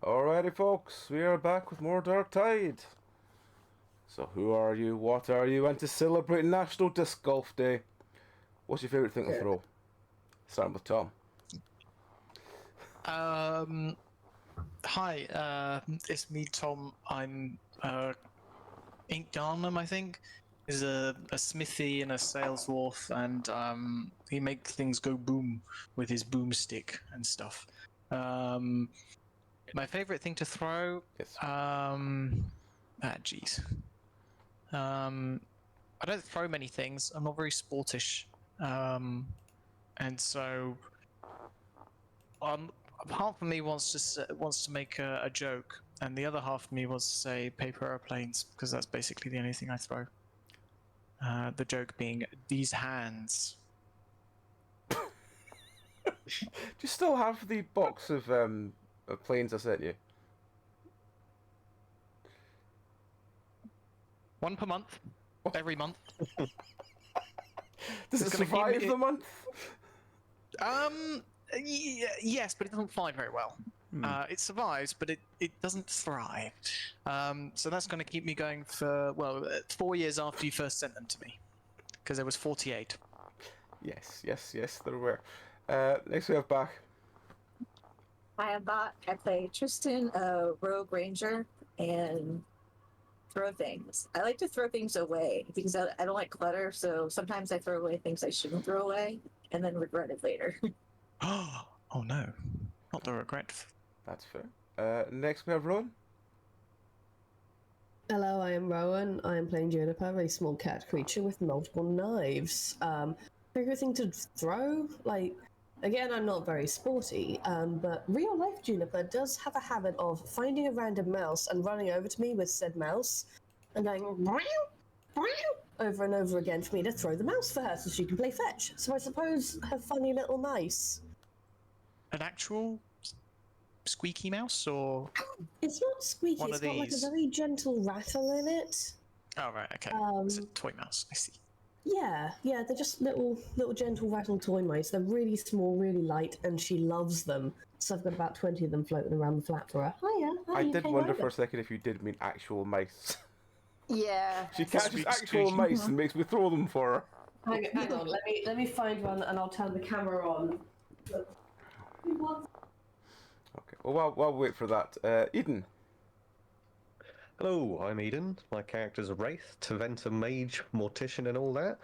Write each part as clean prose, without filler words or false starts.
Alrighty, folks, we are back with more Dark Tide. So, who are you? What are you? And to celebrate National Disc Golf Day, what's your favourite thing to throw? Starting with Tom. Hi, it's me, Tom. I'm Ink Garnham, I think. Is a smithy and a sales dwarf, and he makes things go boom with his boomstick and stuff. My favorite thing to throw. Yes. Jeez. I don't throw many things. I'm not very sportish, and so half of me wants to make a joke, and the other half of me wants to say paper airplanes because that's basically the only thing I throw. The joke being these hands. Do you still have the box of planes I sent you? One per month. Every month. Does it survive the month? Yes, but it doesn't fly very well. It survives, but it doesn't thrive. So that's going to keep me going for, 4 years after you first sent them to me. Because there was 48. Yes, there were. Next we have Bach. I am Bach. I play Tristan, a rogue ranger, and throw things. I like to throw things away because I don't like clutter, so sometimes I throw away things I shouldn't throw away and then regret it later. Oh no, not the regret. That's fair. Next we have Ron. Hello, I am Rowan. I am playing Juniper, a small cat creature with multiple knives. Favorite thing to throw? Again, I'm not very sporty, but real life Juniper does have a habit of finding a random mouse and running over to me with said mouse and going over and over again for me to throw the mouse for her so she can play fetch. So I suppose her funny little mice. An actual squeaky mouse, or it's not squeaky. It's got like a very gentle rattle in it. Oh right, okay. It's a toy mouse. I see. Yeah, they're just little gentle rattle toy mice. They're really small, really light, and she loves them. So I've got about 20 of them floating around the flat for her. Hiya, I did wonder for a second if you did mean actual mice. Yeah. She catches actual mice and makes me throw them for her. Hang on, let me find one and I'll turn the camera on. Okay, well, while we wait for that, Eden. Hello, I'm Eden. My character's a Wraith, Teventa Mage, Mortician and all that.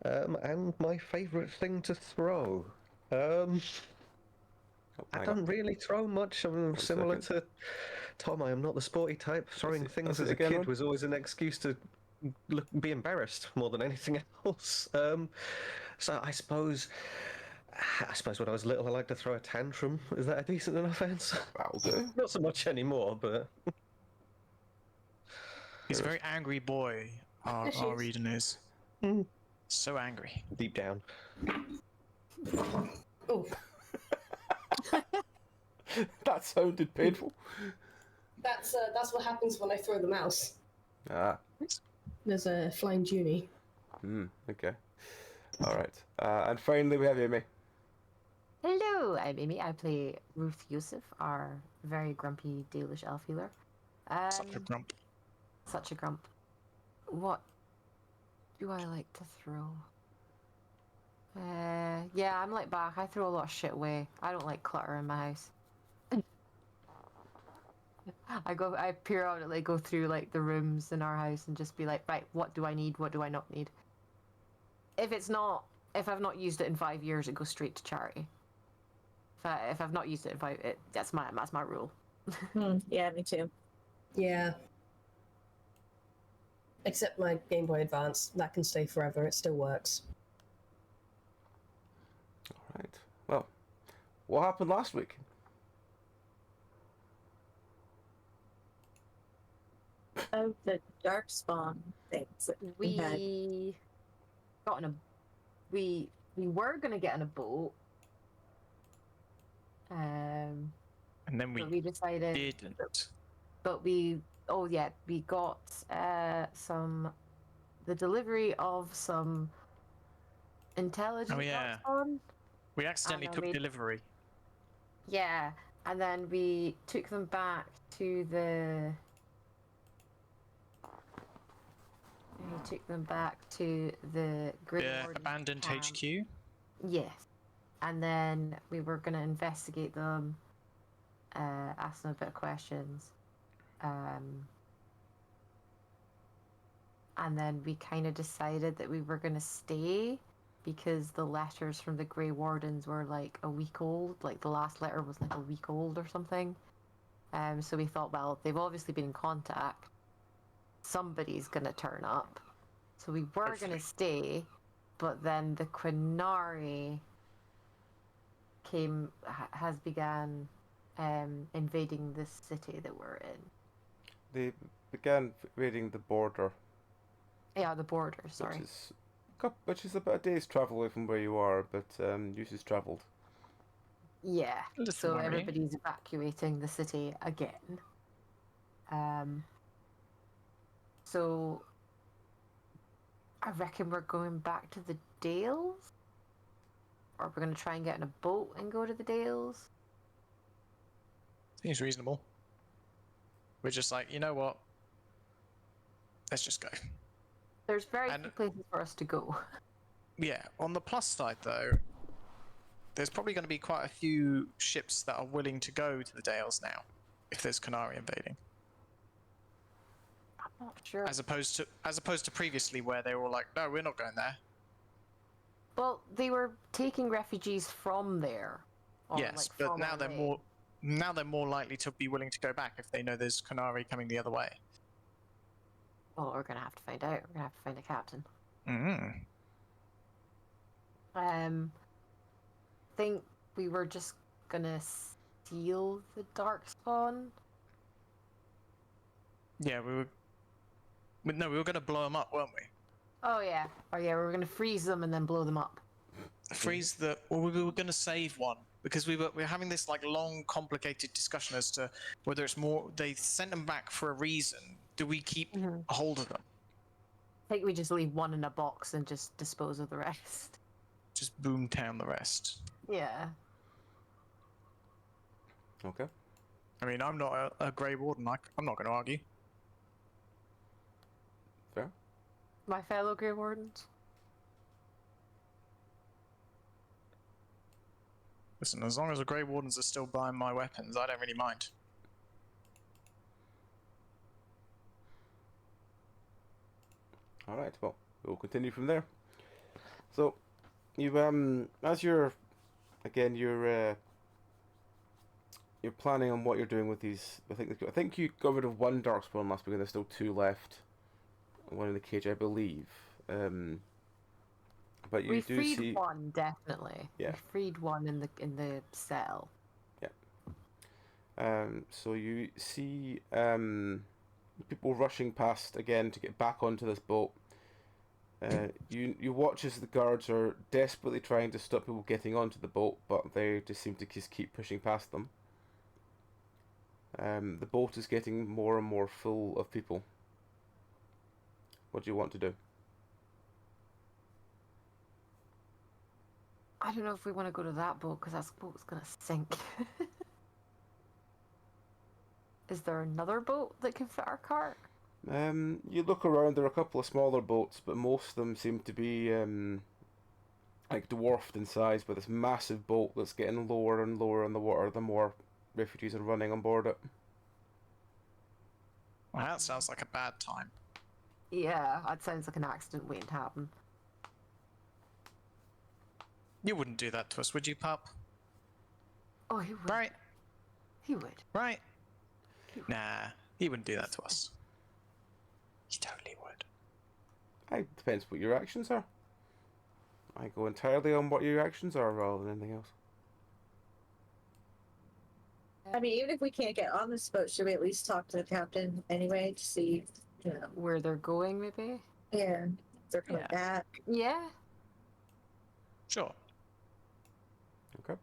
And my favourite thing to throw. I don't really throw much. I'm similar to Tom. I am not the sporty type. Throwing things as a kid was always an excuse to be embarrassed more than anything else. So I suppose when I was little I liked to throw a tantrum. Is that a decent enough answer? That'll do. Not so much anymore, but... He's a very angry boy, our Eden is. So angry. Deep down. Oh. That sounded painful. That's what happens when I throw the mouse. Ah. There's a flying Junie. Okay. Alright. And finally we have Amy. Hello, I'm Amy. I play Ruth Yusuf, our very grumpy Dalish elf healer. Such a grump. Such a grump. What do I like to throw? Yeah, I'm like Bach. I throw a lot of shit away. I don't like clutter in my house. I periodically go through like the rooms in our house and just be like, right, what do I need? What do I not need? If I've not used it in 5 years, it goes straight to charity. If I've not used it in that's my rule. Yeah, me too. Yeah. Except my Game Boy Advance, that can stay forever. It still works. Alright. Well, what happened last week? Oh, the Darkspawn things. We got in a... We were going to get in a boat. And then we decided... didn't. But we got the delivery of some intelligence. Oh yeah. We accidentally took delivery. Yeah, And then we took them back to the. Grey The Warden abandoned camp. HQ. Yes. And then we were going to investigate them, ask them a bit of questions. And then we kind of decided that we were going to stay because the letters from the Grey Wardens were like a week old. Like the last letter was like a week old or something. So we thought, well, they've obviously been in contact. Somebody's going to turn up. So we were going to stay, but then the Quinari has began invading this city that we're in. They began raiding the border. Yeah, the border, sorry. Which is about a day's travel away from where you are, but Yusu's travelled. Yeah, so worry. everybody's evacuating the city again. So I reckon we're going back to the Dales? Or we're going to try and get in a boat and go to the Dales? Seems reasonable. We're just like, you know what? Let's just go. There's very few places for us to go. Yeah, on the plus side though, there's probably going to be quite a few ships that are willing to go to the Dales now, if there's Qunari invading. I'm not sure. As opposed to previously where they were all like, no, we're not going there. Well, they were taking refugees from there. Yes, but now they're more likely to be willing to go back if they know there's Qunari coming the other way. Well, we're gonna have to find out. We're gonna have to find a captain. Think we were just gonna steal the Darkspawn. Yeah, we were gonna blow them up, weren't we? Oh yeah, we were gonna freeze them and then blow them up. Well, we were gonna save one because we were having this like long, complicated discussion as to whether it's more they sent them back for a reason. Do we keep a hold of them? I think we just leave one in a box and just dispose of the rest. Just boomtown the rest. Yeah. Okay. I mean, I'm not a Grey Warden. I'm not going to argue. Fair. My fellow Grey Wardens. Listen, as long as the Grey Wardens are still buying my weapons, I don't really mind. Alright, well, we'll continue from there. So, you, as you're planning on what you're doing with these, I think you got rid of one Darkspawn last week and there's still two left. One in the cage, I believe. But you we do freed see one, definitely. Yeah. We freed one in the cell. Yeah. So you see people rushing past again to get back onto this boat. You watch as the guards are desperately trying to stop people getting onto the boat, but they just seem to just keep pushing past them. The boat is getting more and more full of people. What do you want to do? I don't know if we want to go to that boat because that boat's gonna sink. Is there another boat that can fit our cart? You look around, there are a couple of smaller boats, but most of them seem to be like dwarfed in size by this massive boat that's getting lower and lower in the water the more refugees are running on board it. Well, that sounds like a bad time. Yeah, that sounds like an accident waiting to happen. You wouldn't do that to us, would you, pup? Oh, he would. Right? He would. Right? Nah, he wouldn't do that to us. He totally would. It depends what your actions are. I go entirely on what your actions are rather than anything else. I mean, even if we can't get on this boat, should we at least talk to the captain anyway to see, where they're going, maybe? Yeah, if they're coming back. Yeah. Sure. Okay.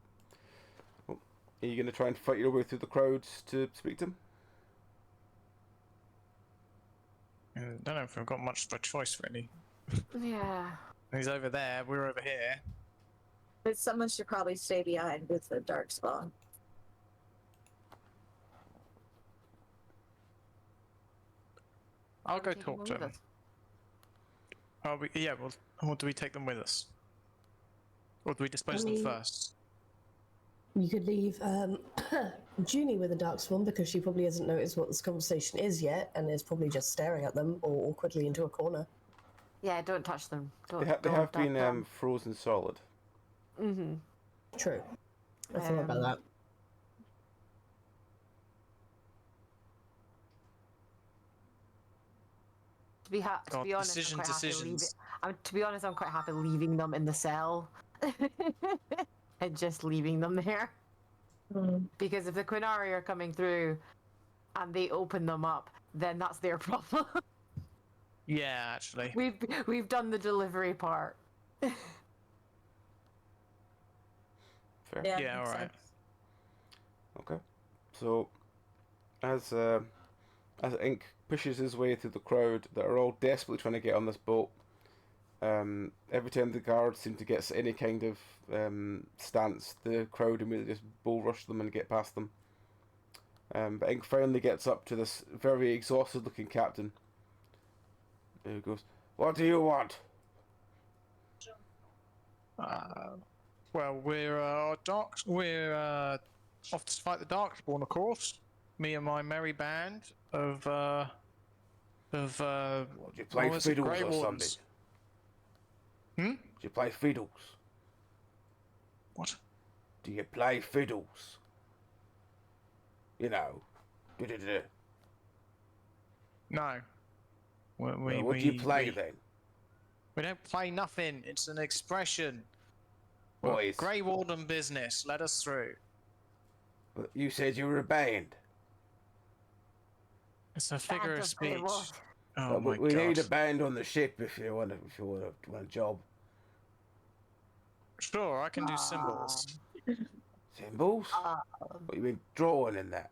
Well, are you going to try and fight your way through the crowds to speak to him? I don't know if we've got much of a choice, really. Yeah. He's over there, we're over here. But someone should probably stay behind with the Darkspawn. I'll Are we go taking talk them to with him. us? Yeah, well, do we take them with us? Or do we dispose of them first? You could leave Junie with a darkspawn because she probably hasn't noticed what this conversation is yet and is probably just staring at them or awkwardly into a corner. Yeah, don't touch them. They have been frozen solid. Mm-hmm. True. I forgot about that. To be honest, I'm quite happy leaving them in the cell and just leaving them there. Because if the Quinari are coming through and they open them up, then that's their problem. Yeah, actually. We've done the delivery part. Fair. Yeah, all right. Okay. So, as Ink pushes his way through the crowd that are all desperately trying to get on this boat, every time the guards seem to get any kind of stance, the crowd immediately just bull rush them and get past them. But Ink finally gets up to this very exhausted-looking captain, who goes, "What do you want?" Well, we're off to fight the Darkspawn, of course. Me and my merry band of Do you play fiddles Grey or Wardens. something? Hmm? Do you play fiddles? What? Do you play fiddles? You know. Du-du-du-du. No. Well, what do you play then? We don't play nothing. It's an expression. Boys. Grey Warden business. Let us through. But you said you were a band. It's a figure of speech. What? Oh my we god. need a band on the ship if you want a job. Sure, I can do symbols. Symbols? What you mean drawing in that?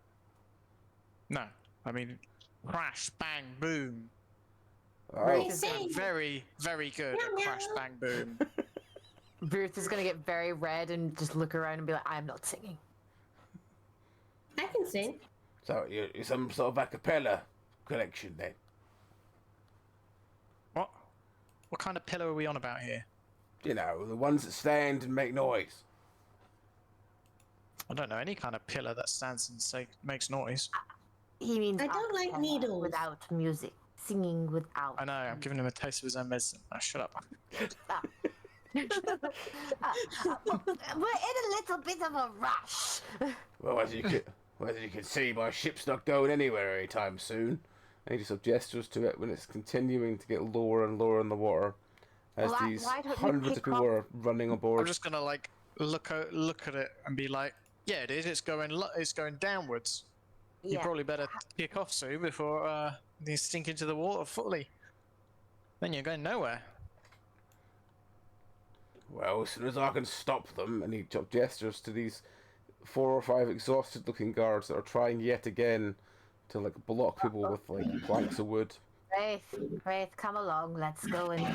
No, I mean crash, bang, boom. Oh. Very, very good at crash, bang, boom. Ruth is gonna get very red and just look around and be like, I'm not singing. I can sing. So you're some sort of a cappella collection then? What? What kind of pillar are we on about here? You know, the ones that stand and make noise. I don't know any kind of pillar that stands and makes noise. He means I don't like acapella needles. without music, singing without. I know, I'm giving him a taste of his own medicine. Oh, shut up. We're in a little bit of a rush. Well, as you can see, my ship's not going anywhere anytime soon. And he just sort of gestures to it when it's continuing to get lower and lower in the water, as these why don't you hundreds of pick people are running aboard. I'm just gonna like look at it and be like, yeah, it is. It's going downwards. You probably better kick off soon before you sink into the water fully. Then you're going nowhere. Well, as soon as I can stop them, and he gestures to these 4 or 5 exhausted-looking guards that are trying yet again to like block people with like planks of wood. Wraith, come along. Let's go and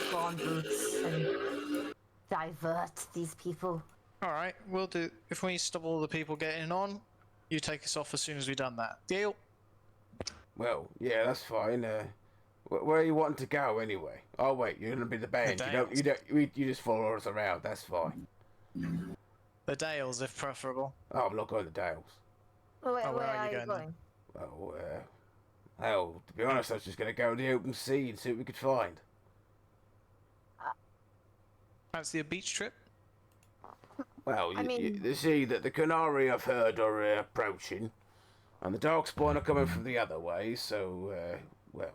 spawn boots and divert these people. All right, we'll do. If we stop all the people getting on, you take us off as soon as we've done that. Deal? Well, yeah, that's fine. Where are you wanting to go anyway? Oh wait, you're gonna be the band. You just follow us around. That's fine. The Dales, if preferable. Oh, I'm not going to Dales. Where are you are you going? Well, hell, to be honest, I was just gonna go to the open sea and see what we could find. Fancy a beach trip? Well, you see that the Canary I've heard are approaching, and the Darkspawn are coming from the other way. So, well,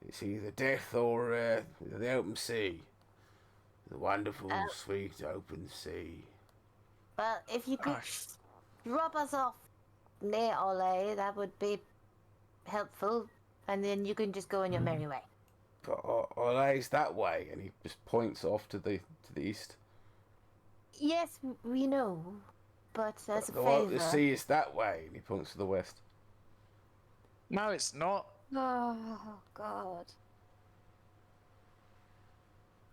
it's either death or the open sea, the wonderful, sweet open sea. Well, if you could drop us off near Ole, that would be helpful, and then you can just go on your merry way. But Ole's that way, and he just points off to the east. Yes, we know, but as a The favor. sea is that way, and he points to the west. No, it's not. Oh God.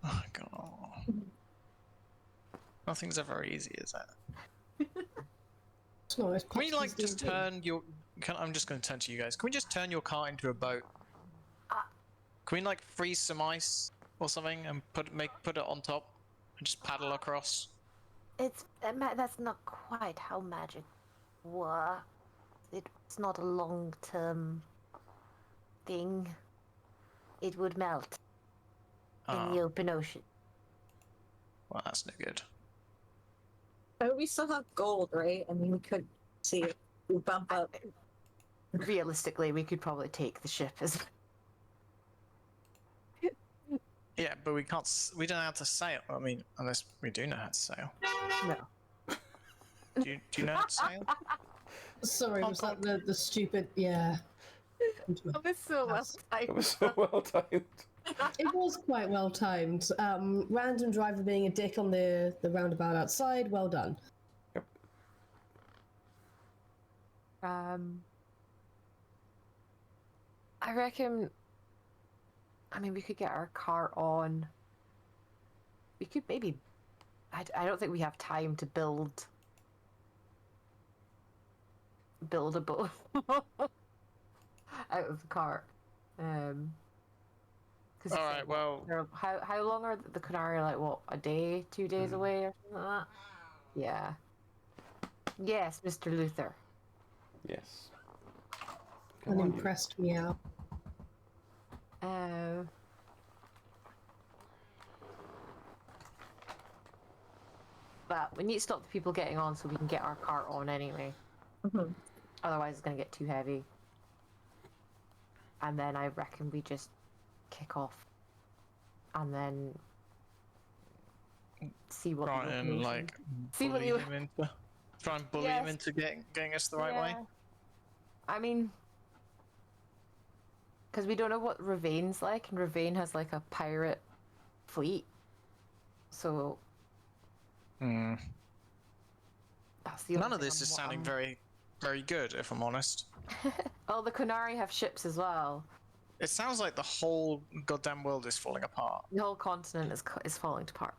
Oh god. Nothing's ever easy, is it? It's not as Can we like poppy as just they do. turn your? I'm just going to turn to you guys. Can we just turn your cart into a boat? Can we like freeze some ice or something and put it on top and just paddle across? That's not quite how magic works. It's not a long-term thing. It would melt in the open ocean. Well, that's no good. But we still have gold, right? I mean, we could see if we bump up. Realistically, we could probably take the ship as Yeah, but we can't. We don't know how to sail. I mean, unless we do know how to sail. no. Do you know how to sail? Sorry, Oh, was God. that the stupid? Yeah. That was so well It timed. was so well timed. It was quite well timed. Random driver being a dick on the roundabout outside. Well done. Yep. I reckon. I mean, we could get our car on. We could maybe. I don't think we have time to build a boat out of the cart. Cause All right. Well, how long are the Canary? Like what? A day, 2 days away, or something like that? Yeah. Yes, Mr. Luther. Yes. And impressed me out. But we need to stop the people getting on so we can get our cart on anyway. Mhm. Otherwise, it's going to get too heavy. And then I reckon we just kick off. And then see what try and like see what bully you him into. Try and bully him into getting us the right way. I mean, because we don't know what Ravain's like, and Ravain has like a pirate fleet. So that's the None only of this thing is I'm- sounding very, very good, if I'm honest. Oh, the Canary have ships as well. It sounds like the whole goddamn world is falling apart. The whole continent is falling apart.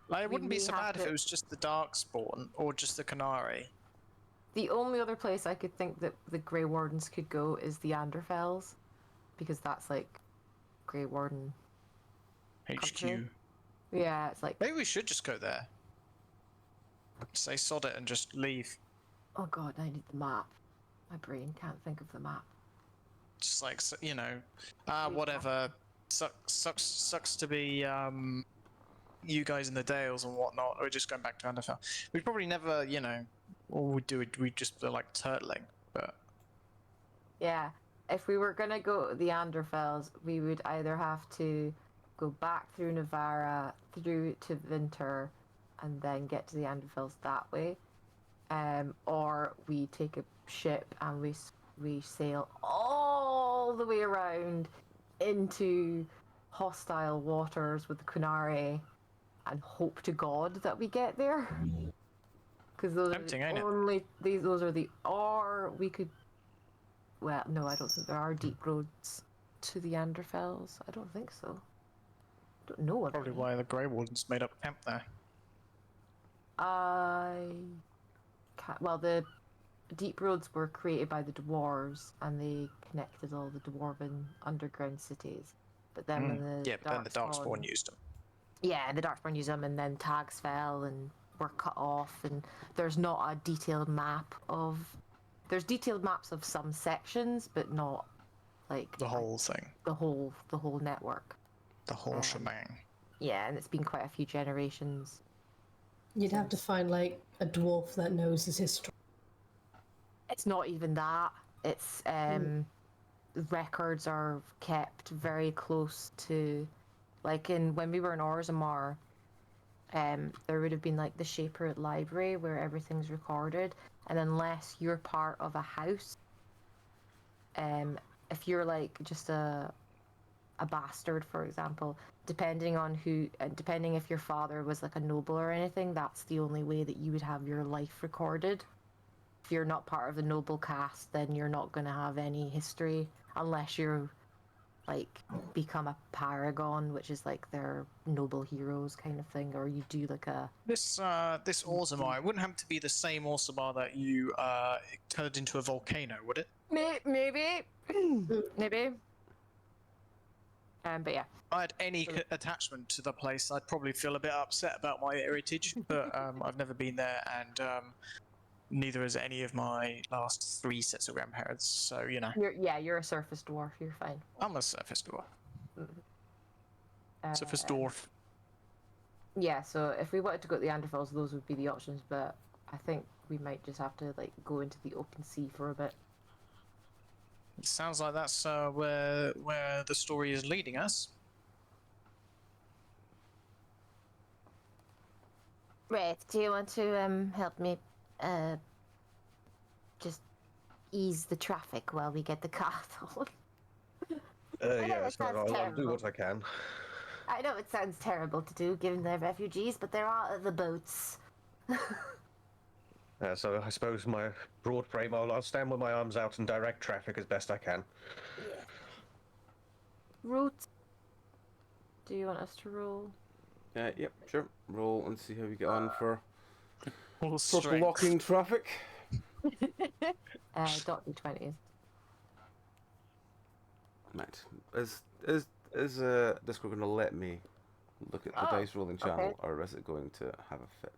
Like, it We wouldn't be may so have bad if to- it was just the Darkspawn or just the Canary. The only other place I could think that the Grey Wardens could go is the Anderfels, because that's like Grey Warden HQ. country. Yeah, it's like, Maybe we should just go there. Say sod it and just leave. oh god, I need the map. My brain can't think of the map. Just like, you know, whatever. Sucks to be you guys in the Dales and whatnot. We're just going back to Anderfell. We'd probably never, you know, all we do we just feel like turtling. But Yeah, if we were gonna go the Anderfels, we would either have to go back through Navarra, through to Winter, and then get to the Anderfels that way, or we take a ship and we sail all the way around into hostile waters with the Canary, and hope to God that we get there. Because those Tempting, are ain't the it? only those are the or we could. Well, no, I don't think there are deep roads to the Anderfels. I don't think so. Don't know of probably any. why the Grey Wardens made up camp there. I can't. Well, the deep roads were created by the dwarves, and they connected all the dwarven underground cities. But then when the Yeah, but then the Darkspawn used them. yeah, the Darkspawn used them, and then tags fell and were cut off, and there's not a detailed map of. There's detailed maps of some sections, but not like The whole thing. the whole network. The whole shebang. Yeah, and it's been quite a few generations. You'd have to find like a dwarf that knows his history. It's not even that. It's records are kept very close to, like when we were in Orzammar, there would have been like the Shaper library where everything's recorded, and unless you're part of a house, if you're like just a bastard, for example, depending on who, depending if your father was like a noble or anything, that's the only way that you would have your life recorded. If you're not part of the noble caste, then you're not going to have any history unless you're like become a paragon, which is like their noble heroes kind of thing, or you do like a This Orzammar, it wouldn't have to be the same Orzammar that you turned into a volcano, would it? maybe maybe. But yeah. If I had any attachment to the place, I'd probably feel a bit upset about my heritage, but I've never been there, and neither has any of my last 3 sets of grandparents, so, you know. You're a surface dwarf, you're fine. I'm a surface dwarf. Uh, Surface dwarf. Yeah, so if we wanted to go to the Anderfalls, those would be the options, but I think we might just have to like go into the open sea for a bit. It sounds like that's where the story is leading us. Right, do you want to help me just ease the traffic while we get the castle? Yes, I'll do what I can. I know it sounds terrible to do given they're refugees, but there are other boats. So I suppose my broad frame, I'll stand with my arms out and direct traffic as best I can. Yeah. Route. Do you want us to roll? Yep, sure. Roll and see how we get on for Strength. blocking traffic. Dot d20s. Right. Is Discord going to let me look at the dice rolling channel, or is it going to have a fit?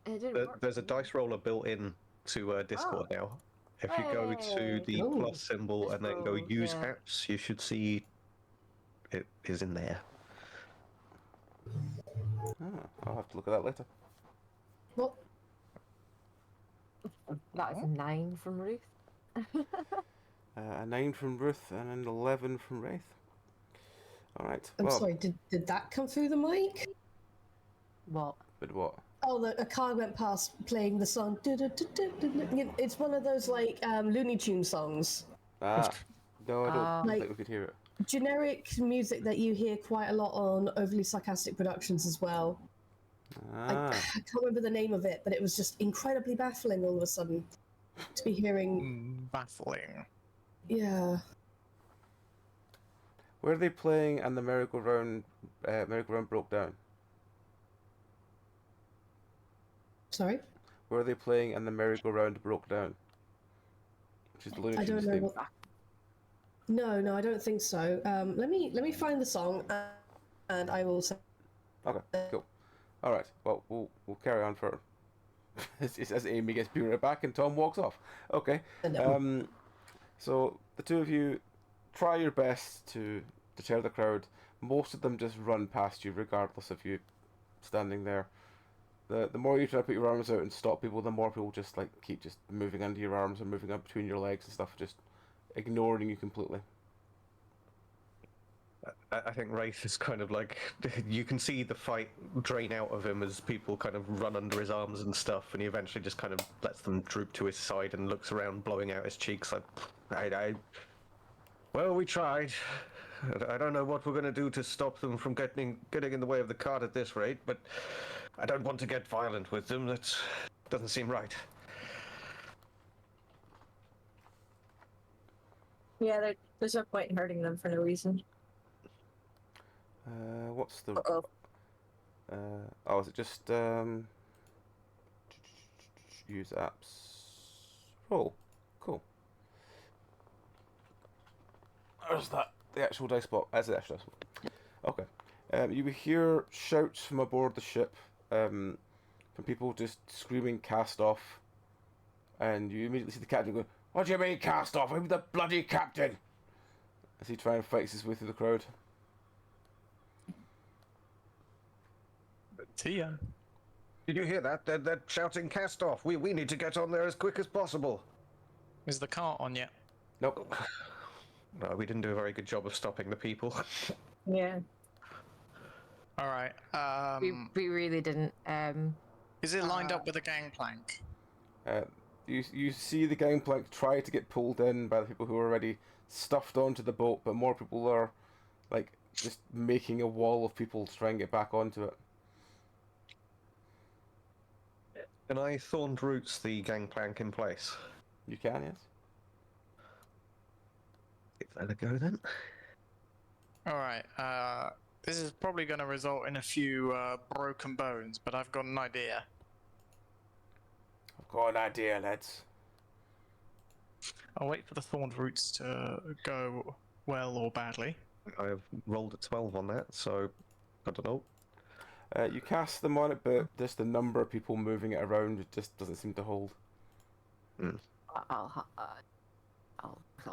It didn't work. There's a dice roller built in to Discord now. If you go to the plus symbol and then go use apps, you should see it is in there. I'll have to look at that later. What? That is a 9 from Ruth. A 9 from Ruth and an 11 from Wraith. Alright. I'm sorry, did that come through the mic? What? But what? Oh, a car went past playing the song. It's one of those like Looney Tune songs. No, I don't Like- think we could hear it. Generic music that you hear quite a lot on overly sarcastic productions as well. I can't remember the name of it, but it was just incredibly baffling all of a sudden to be hearing. Baffling. Yeah. Where are they playing and the merry-go-round broke down? Sorry? Where are they playing and the merry-go-round broke down? Which is the Looney I don't Tunes know theme. what. No, I don't think so. Let me find the song, and I will say. Okay, cool. All right. Well, we'll carry on for as Amy gets Pura back and Tom walks off. Okay. So the two of you try your best to deter the crowd. Most of them just run past you, regardless of you standing there. The more you try to put your arms out and stop people, the more people just like keep just moving under your arms or moving up between your legs and stuff, just ignoring you completely. I think Wraith is kind of like, you can see the fight drain out of him as people kind of run under his arms and stuff, and he eventually just kind of lets them droop to his side and looks around, blowing out his cheeks like, well, we tried. I don't know what we're going to do to stop them from getting in the way of the cart at this rate, but I don't want to get violent with them. That doesn't seem right. Yeah, there's no point in hurting them for no reason. What's the? Uh-oh. Is it just use apps? Oh, cool. There's that. The actual dice spot. That's the actual dice spot. Okay. You hear shouts from aboard the ship, from people just screaming "cast off," and you immediately see the captain going, "What do you mean cast off? I'm the bloody captain!" As he tries and fights his way through the crowd. Tia. Did you hear that? They're shouting cast off. We need to get on there as quick as possible. Is the cart on yet? Nope. No, we didn't do a very good job of stopping the people. Yeah. All right. We really didn't. Is it lined up with a gangplank? You see the gangplank try to get pulled in by the people who are already stuffed onto the boat, but more people are like just making a wall of people to try and get back onto it. Can I thorned roots the gangplank in place? You can, yes. Give that a go then. Alright, this is probably going to result in a few broken bones, but I've got an idea. I've got an idea, lads. I'll wait for the thorned roots to go well or badly. I have rolled a 12 on that, so I don't know. You cast them on it, but just the number of people moving it around, it just doesn't seem to hold. I'll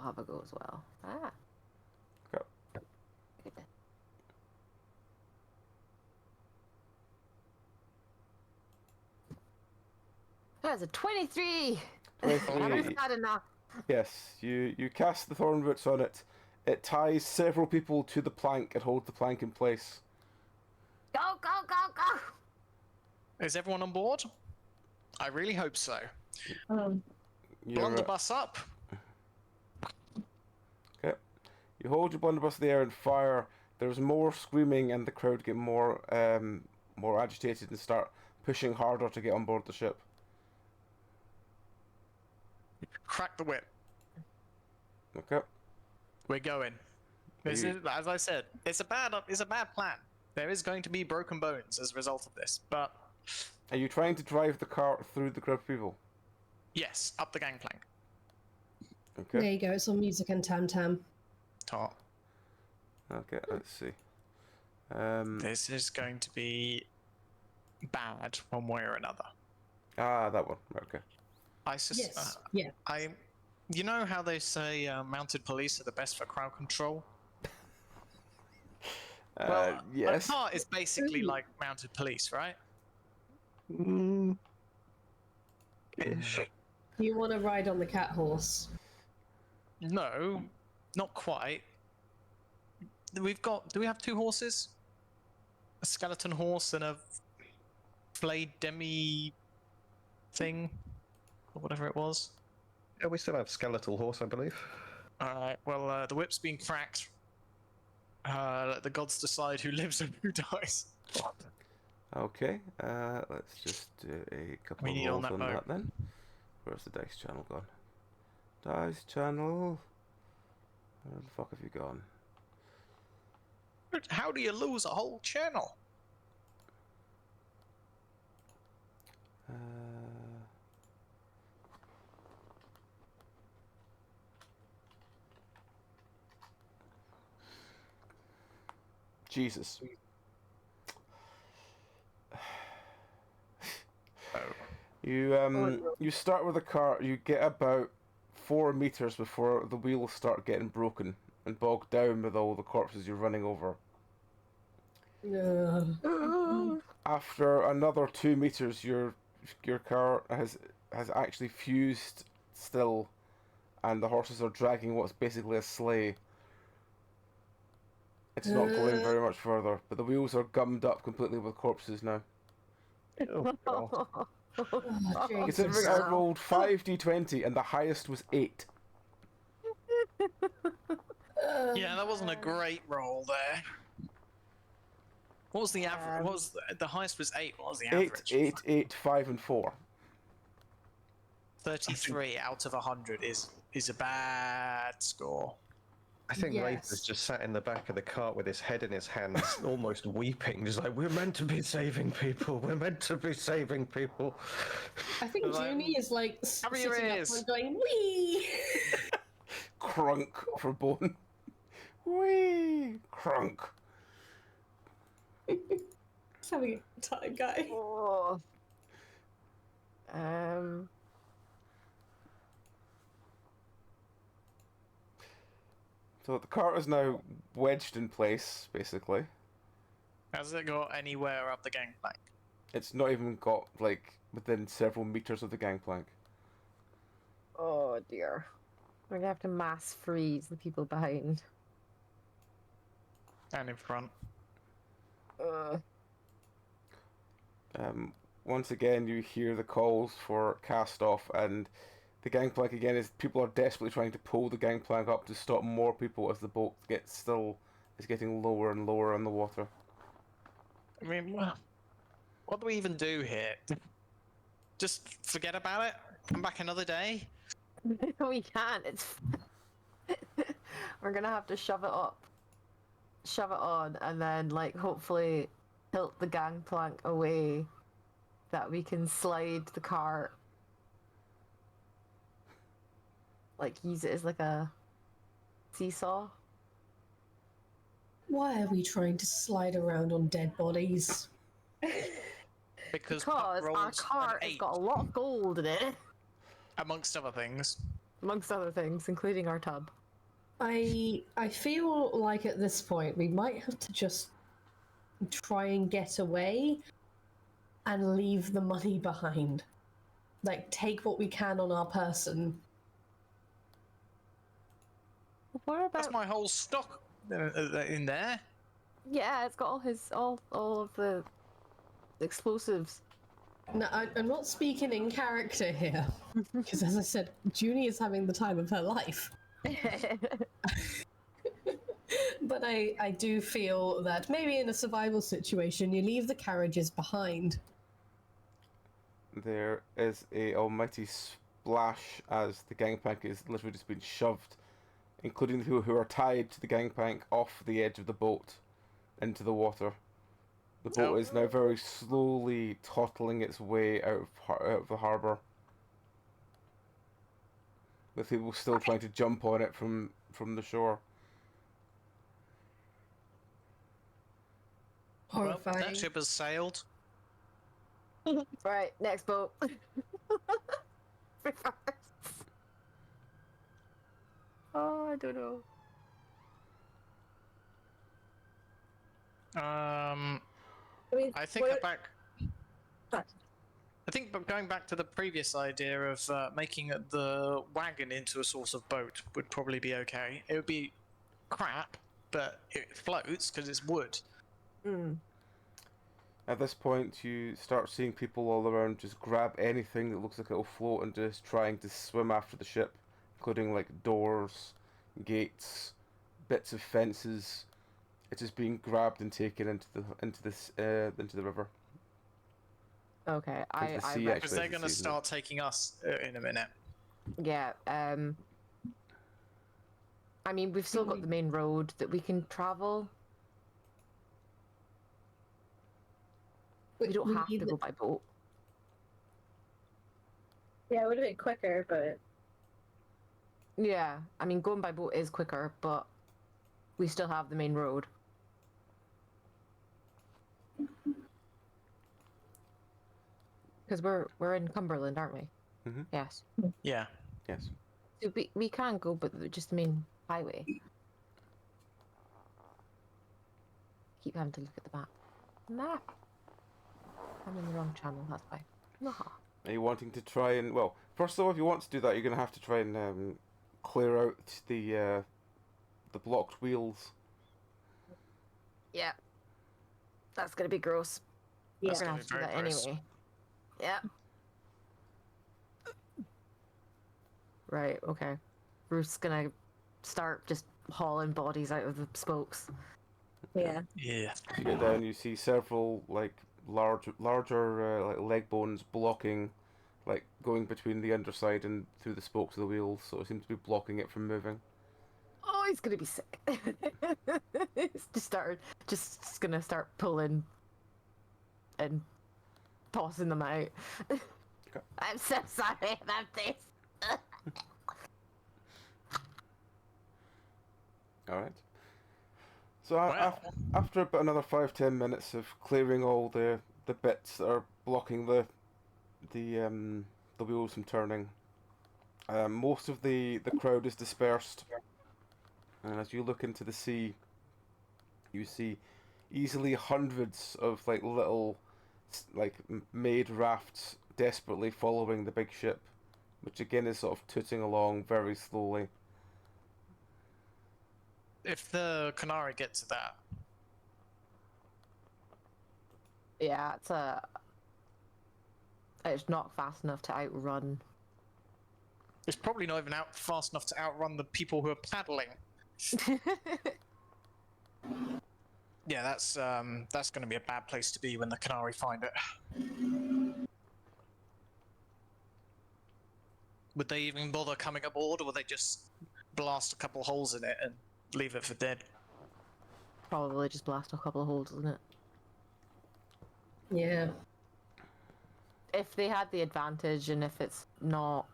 have a go as well. Ah. Okay. Okay. That's a 23! 23. Not enough. Yes, you cast the thorn roots on it. It ties several people to the plank and holds the plank in place. Go, go, go, go! Is everyone on board? I really hope so. Um, Blunderbuss up! Okay. You hold your blunderbuss in the air and fire. There's more screaming and the crowd get more agitated and start pushing harder to get on board the ship. Crack the whip. Okay. We're going. This is, as I said, it's a bad plan. There is going to be broken bones as a result of this, but Are you trying to drive the cart through the group of people? yes, up the gangplank. Okay. There you go. It's all music and tam tam. Top. Okay, let's see. This is going to be bad one way or another. That one. Okay. Yes. Yeah. You know how they say mounted police are the best for crowd control? Well, yes. a cart is basically like mounted police, right? Ish. You want to ride on the cat horse? No, not quite. Do we have two horses? A skeleton horse and a flayed demi thing? Or whatever it was. Yeah, we still have skeletal horse, I believe. Alright, well, the whip's been cracked. Let the gods decide who lives and who dies. Okay. Let's just do a couple We of need on rolls that on boat. that then. Where's the dice channel gone? Dice channel. Where the fuck have you gone? How do you lose a whole channel? Jesus. You start with a cart. You get about 4 meters before the wheels start getting broken and bogged down with all the corpses you're running over. After another 2 meters, your car has actually fused still, and the horses are dragging what's basically a sleigh. It's not going very much further, but the wheels are gummed up completely with corpses now. Oh, God. Oh, Considering I rolled 5d20 and the highest was 8. Yeah, that wasn't a great roll there. What was the average? What was the highest was 8. What was the 8, average? 8, 8, 5, and 4. 33 out of 100 is a bad score. I think Yes. Rafe has just sat in the back of the cart with his head in his hands, almost weeping, just like, we're meant to be saving people, we're meant to be saving people. I think Like, Junie is like cover your sitting up ears. and going wee. Crunk for bone. Whee! Crunk. Just having a good time, guy. Oh. So the cart is now wedged in place, basically. Has it got anywhere up the gangplank? It's not even got, like, within several meters of the gangplank. Oh dear. We're gonna have to mass freeze the people behind. And in front. Once again, you hear the calls for cast off, and the gangplank again is people are desperately trying to pull the gangplank up to stop more people as the boat is getting lower and lower in the water. I mean, what do we even do here? Just forget about it? Come back another day? We can't. It's. We're gonna have to shove it up. shove it on, and then like hopefully tilt the gangplank away that we can slide the cart. Like use it as like a seesaw. Why are we trying to slide around on dead bodies? Because Puck Because our rolled an cart has 8, got a lot of gold in it, amongst other things. amongst other things, including our tub. I feel like at this point we might have to just try and get away and leave the money behind. Like, take what we can on our person. What about? That's my whole stock in there. Yeah, it's got all of the explosives. No, I'm not speaking in character here, because as I said, Junie is having the time of her life. But I do feel that maybe in a survival situation, you leave the carriages behind. There is a almighty splash as the gangplank is literally just being shoved, including the people who are tied to the gangplank, off the edge of the boat into the water. The boat is now very slowly tottling its way out of the harbour, with people still trying to jump on it from the shore. Horrifying. Well, that ship has sailed. Right, next boat. Reverse. Oh, I don't know. I think I think going back to the previous idea of making the wagon into a sort of boat would probably be okay. It would be crap, but it floats because it's wood. Mm. At this point, you start seeing people all around just grab anything that looks like it'll float and just trying to swim after the ship, including like doors, gates, bits of fences. It's just being grabbed and taken into the river. Okay, Into the sea, Because actually, they're it's going to the sea, start taking us in a minute. yeah. I mean, we've still got the main road that we can travel. We don't have to go by boat. Yeah, it would have been quicker, but Yeah, I mean, going by boat is quicker, but we still have the main road. Because we're in Cumberland, aren't we? Mhm. Yes. Yeah. Yes. So we can go, but just the main highway. Keep having to look at the map. Map. I'm in the wrong channel. That's why. Aha. Are you wanting to try and, well, first of all, if you want to do that, you're going to have to try and clear out the blocked wheels. Yeah. That's gonna be gross. yeah. That's We're gonna gonna be have to do very that gross. anyway. Yeah. Right, okay. We're just gonna start just hauling bodies out of the spokes. Yeah. Yeah. As you get down, you see several like larger like leg bones blocking, like going between the underside and through the spokes of the wheels. So it seems to be blocking it from moving. Oh, he's gonna be sick. It's just gonna start pulling and tossing them out. Okay. I'm so sorry about this. All right. So Wow. after about another 5-10 minutes of clearing all the bits that are blocking the wheels from turning, most of the crowd is dispersed, and as you look into the sea, you see easily hundreds of like little like made rafts desperately following the big ship, which again is sort of tooting along very slowly. If the Canary get to that, Yeah, it's not fast enough to outrun. it's probably not even out fast enough to outrun the people who are paddling. Yeah, that's going to be a bad place to be when the Canary find it. Would they even bother coming aboard, or would they just blast a couple holes in it and leave it for dead? probably just blast a couple of holes in it. Yeah. If they had the advantage and if it's not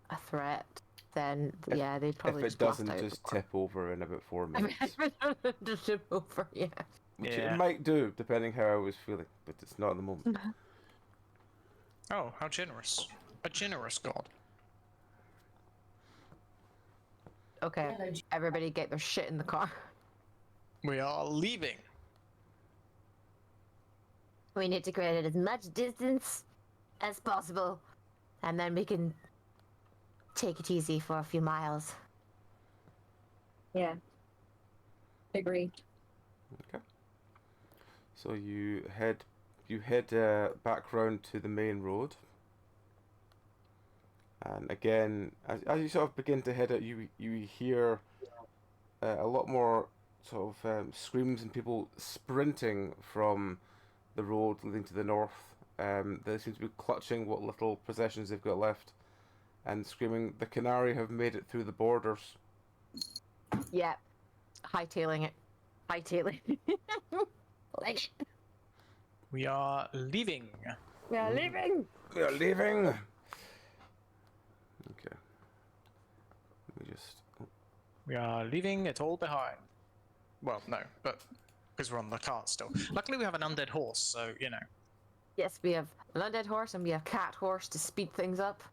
a threat, then yeah, they'd probably If it just blast doesn't out just the door. tip over in about 4 I mean, minutes. if it doesn't just tip over, yeah. Which Yeah. it might do, depending how I was feeling, but it's not at the moment. Oh, how generous. A generous god. Okay, everybody get their shit in the car. We are leaving. We need to create as much distance as possible, and then we can take it easy for a few miles. Yeah. Agree. Okay. So you head back round to the main road. And again, as you sort of begin to head out, you hear a lot more sort of screams and people sprinting from the road leading to the north. They seem to be clutching what little possessions they've got left and screaming, "The Canary have made it through the borders." Yeah, hightailing it. Hightailing. Like it. We are leaving. We are leaving. We are leaving. Okay. Let me just. We are leaving it all behind. Well, no, but because we're on the cart still. Luckily, we have an undead horse, so you know. Yes, we have an undead horse and we have cat horse to speed things up.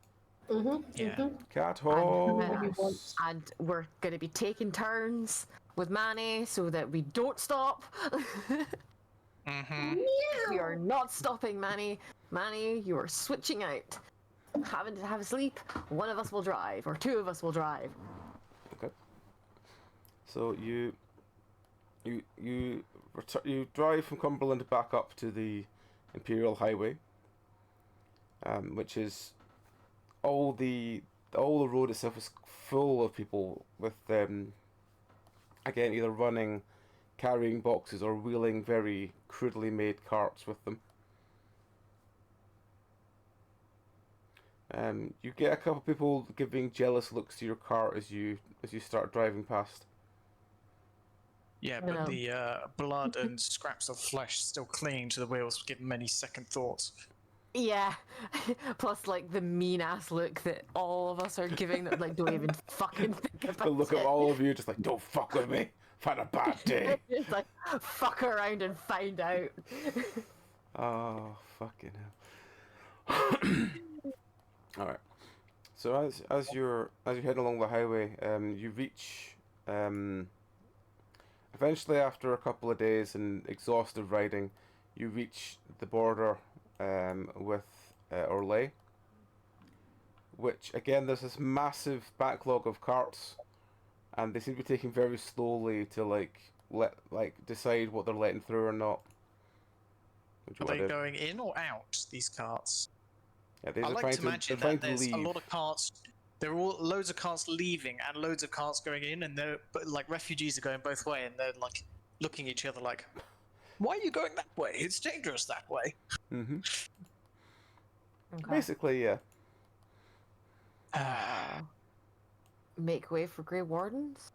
Yeah. Cat And, horse. and we're going to be taking turns with Manny so that we don't stop. Mm-hmm. We are not stopping, Manny. Manny, you are switching out. Having to have a sleep, one of us will drive, or two of us will drive. Okay. So you drive from Cumberland back up to the Imperial Highway, which is all the road itself is full of people with again either running, carrying boxes, or wheeling very crudely made carts with them. You get a couple of people giving jealous looks to your cart as you start driving past. Yeah, but the blood and scraps of flesh still clinging to the wheels give many second thoughts. Yeah. Plus, like, the mean-ass look that all of us are giving that, like, don't even fucking think about But look it. at all of you just like, don't fuck with me. I've had a bad day. It's like, fuck around and find out. Oh, fucking hell. Alright. So as you're heading along the highway, you reach eventually after a couple of days and exhaustive riding, you reach the border with Orlais, which again there's this massive backlog of carts, and they seem to be taking very slowly to decide what they're letting through or not. Are they going in or out, these carts? Yeah, these I are like trying to imagine they're trying that to there's leave. a lot of carts. There are loads of carts leaving and loads of carts going in, and they're like refugees are going both way, and they're like looking at each other like, "Why are you going that way? It's dangerous that way." Mm-hmm. Okay. Basically, yeah. Make way for Grey Wardens?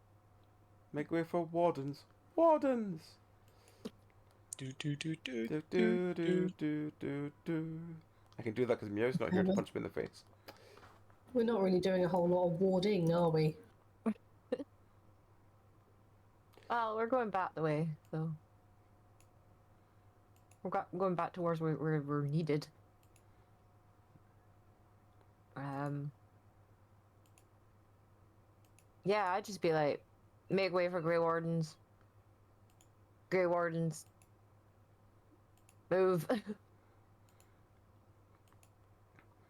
Make way for wardens. Wardens! Do do do do Do do do do do do. I can do that because Meow's not here to punch me in the face. We're not really doing a whole lot of warding, are we? Well, we're going back the way, so we're going back towards where we're needed. Yeah, I'd just be like, make way for Grey Wardens. Grey Wardens. Move.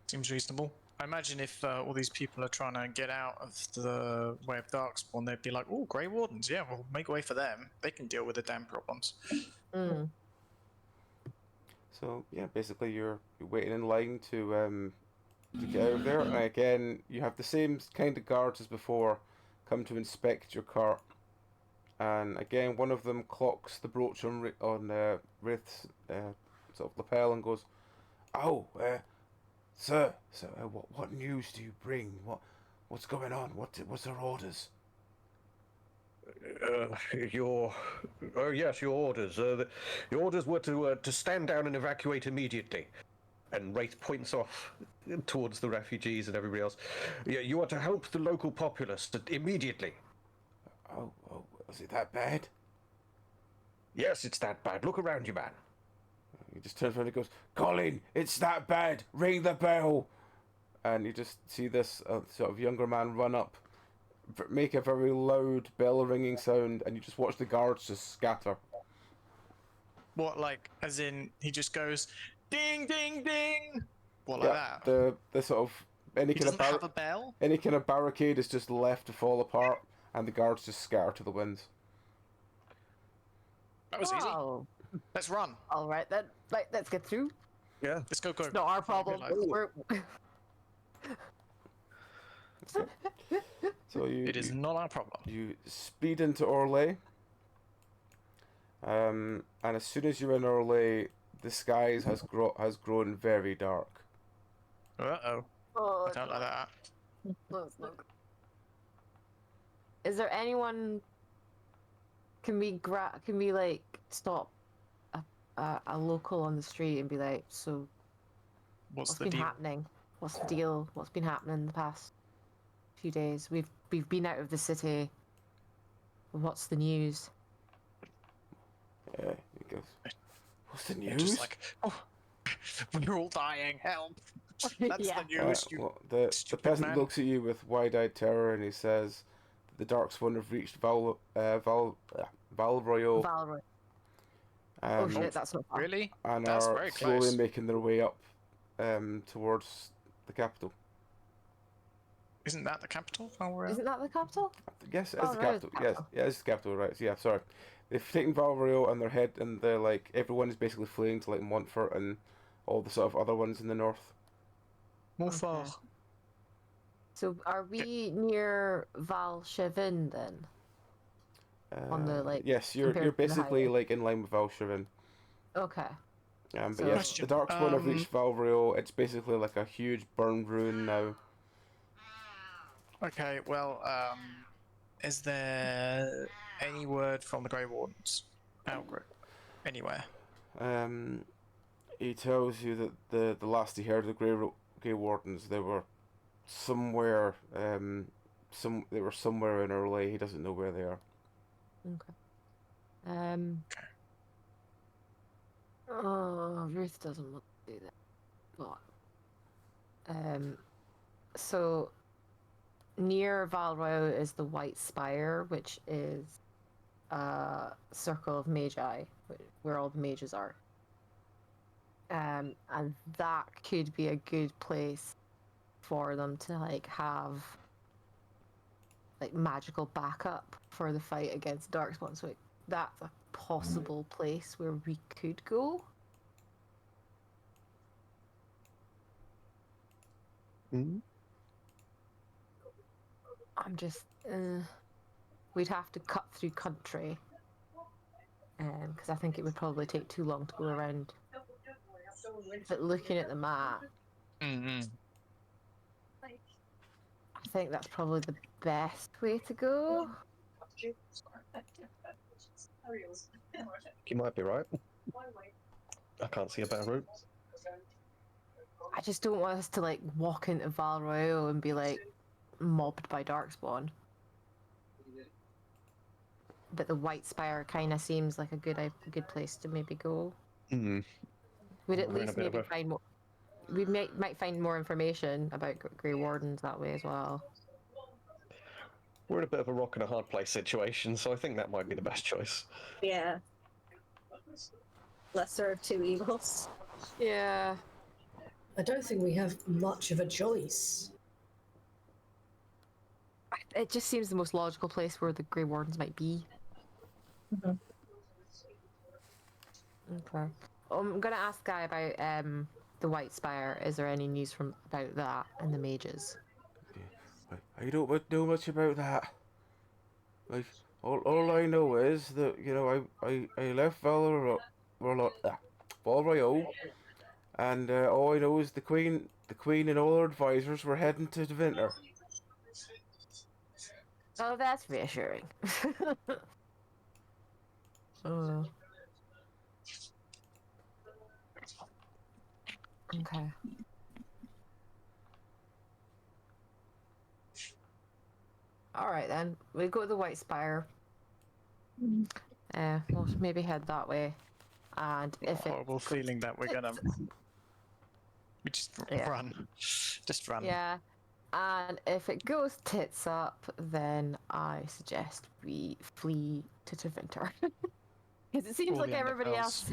Seems reasonable. I imagine if all these people are trying to get out of the way of Darkspawn, they'd be like, "Oh, Grey Wardens, yeah, we'll make way for them. They can deal with the damn problems." Mm. So yeah, basically you're waiting in line to get out of there, and again you have the same kind of guards as before come to inspect your cart, and again one of them clocks the brooch on Wraith's sort of lapel and goes, "Oh, sir, what news do you bring? What's going on? What's their orders?" Your, yes, your orders. Your orders were to stand down and evacuate immediately. And Wraith points off towards the refugees and everybody else. Yeah, you are to help the local populace immediately. Oh, is it that bad? Yes, it's that bad. Look around you, man. He just turns around and goes, Colin, it's that bad. Ring the bell. And you just see this sort of younger man run up, make a very loud bell ringing sound, and you just watch the guards just scatter. What, like, as in, he just goes, ding, ding, ding? What, like that? The sort of any He kind of doesn't have a bell? any kind of barricade is just left to fall apart, and the guards just scatter to the winds. That was easy. Oh, Let's run. all right then. Right, let's get through. Yeah. Let's go. It's not our problem. We're... So It is not our problem. You speed into Orlais, and as soon as you're in Orlais, the skies has grown very dark. Uh-oh. Oh, I don't like that. no, it's not good. Is there anyone? Can we like stop a local on the street and be like, so What's the been deal? happening? What's the deal? What's been happening in the past few days? We've been out of the city. What's the news? Yeah, he goes, what's the They're news? just like, oh, we're all dying. Help! That's Yeah. the news. You Well, the stupid peasant man. looks at you with wide-eyed terror, and he says, "The Darkspawn have reached Val Royal, Valroy. Oh shit, that's not far. Really? and That's are very slowly close. making their way up towards the capital." Isn't that the capital? Valroy? Isn't that the capital? Yes, it's Oh, the right, capital. it's the Yes, capital. yeah, it's the capital, right? So, yeah, sorry. They've taken Val Royal, and they're like everyone is basically fleeing to like Montfort and all the sort of other ones in the north. Montfort. Okay. So are we near Val Chevin then? On the, like, yes, you're compared to the basically highway? like in line with Valchevin. Okay. But So- yes, the Darkspawn have reached Valroyal. It's basically like a huge burned ruin now. Okay, well, is there any word from the Grey Wardens? Anywhere? He tells you that the last he heard of the Grey Wardens, they were somewhere. They were somewhere in Orlais. He doesn't know where they are. Okay. Oh, Ruth doesn't want to do that. But so near Valroy is the White Spire, which is a circle of magi, where all the mages are. And that could be a good place for them to like have like magical backup for the fight against Darkspawn. So that's a possible place where we could go. Mm-hmm. I'm just we'd have to cut through country because I think it would probably take too long to go around. But looking at the map, Mm-hmm. I think that's probably the best way to go. You might be right. I can't see a better route. I just don't want us to like walk into Val Royal and be like mobbed by Darkspawn. But the White Spire kind of seems like a good place to maybe go. Mm. We'd at We're in a least bit of maybe a- find more. We might find more information about Grey Wardens that way as well. We're in a bit of a rock and a hard place situation, so I think that might be the best choice. Yeah. Lesser of two evils. Yeah. I don't think we have much of a choice. It just seems the most logical place where the Grey Wardens might be. Mhm. Okay. I'm gonna ask Guy about the White Spire. Is there any news about that and the mages? I don't know much about that. Like all I know is that I left Valroyal, and all I know is the Queen and all her advisors were heading to the winter. Oh, that's reassuring. uh, okay. All right then. We go to the White Spire. We'll maybe head that way. And if it Horrible feeling that we're gonna. We just Yeah. run. Just run. Yeah. And if it goes tits up, then I suggest we flee to Tevinter. Because it seems All like the everybody else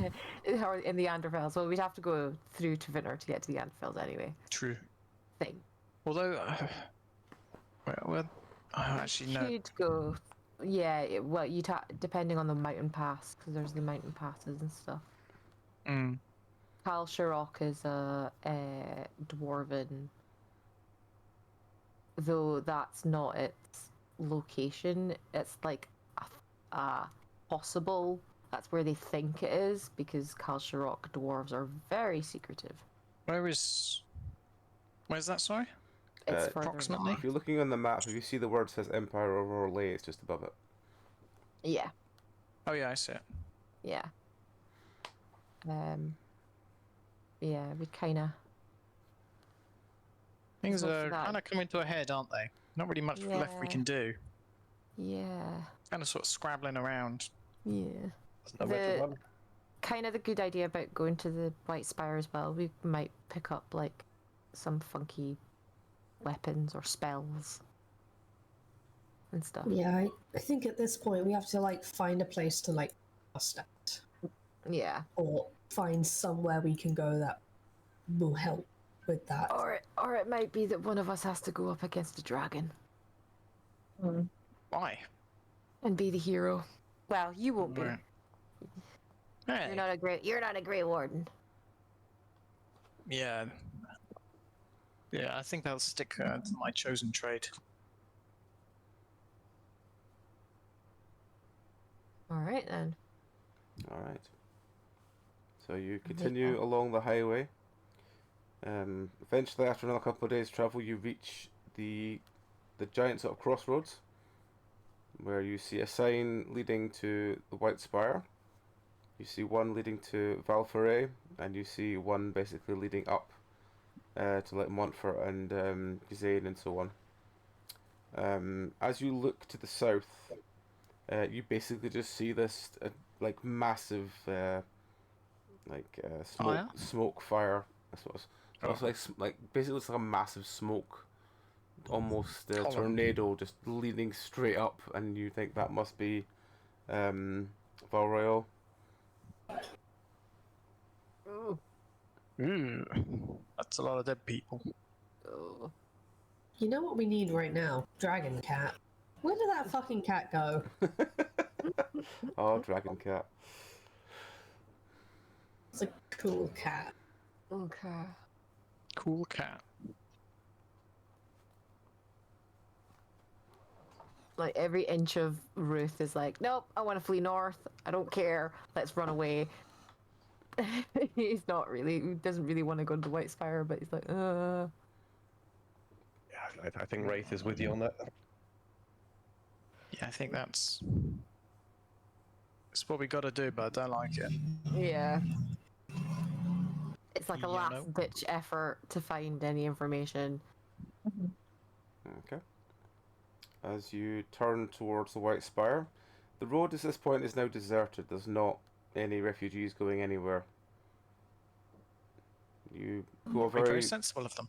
are in the Anderfells. Well, we'd have to go through Tevinter to get to the Anderfells anyway. True. Thing. Although, well, actually no. Could go. Yeah, well, depending on the mountain pass, because there's the mountain passes and stuff. Mm. Kal Sharok is a dwarven, though that's not its location. It's like a possible. That's where they think it is, because Kal Sharok dwarves are very secretive. Where's that? Sorry. It's further approximately? If you're looking on the map, if you see the word says Empire Overlay, it's just above it. Yeah. Oh yeah, I see it. Yeah. Yeah, we kind of. Things Look for are that. kind of coming to a head, aren't they? Not really much left we Yeah. can do. Yeah. Kind of sort of scrabbling around. Yeah. There's nowhere to run. Kind of the good idea about going to the White Spire as well. We might pick up like some funky weapons or spells and stuff. Yeah, I think at this point we have to like find a place to like cast at, Yeah. or find somewhere we can go that will help with that. Or it might be that one of us has to go up against a dragon Why? and be the hero. Well, you won't be. Right. Hey. You're not a Grey Warden. Yeah. Yeah, I think I'll stick to my chosen trade. All right then. Alright. So you continue along the highway. Eventually, after another couple of days' travel, you reach the giant sort of crossroads, where you see a sign leading to the White Spire. You see one leading to Valforay, and you see one basically leading up to like Montfort and Ghislaine and so on. As you look to the south, you basically just see this like massive smoke fire, I suppose. So it's like basically it's like a massive smoke, almost a Column. tornado just leading straight up, and you think that must be Valroyal. Ooh. That's a lot of dead people. Oh. You know what we need right now? Dragon cat. Where did that fucking cat go? Oh, Dragon Cat. It's a cool cat. Okay. Cool cat. Like every inch of Ruth is like, nope, I want to flee north. I don't care. Let's run away. He doesn't really want to go to the White Spire, but he's like, Yeah, I think Wraith is with you on that. Yeah, I think that's what we got to do, but I don't like it. yeah. It's like a Yeah, no. last-ditch effort to find any information. Okay. As you turn towards the White Spire, the road at this point is now deserted. There's not any refugees going anywhere. You go Very sensible of them.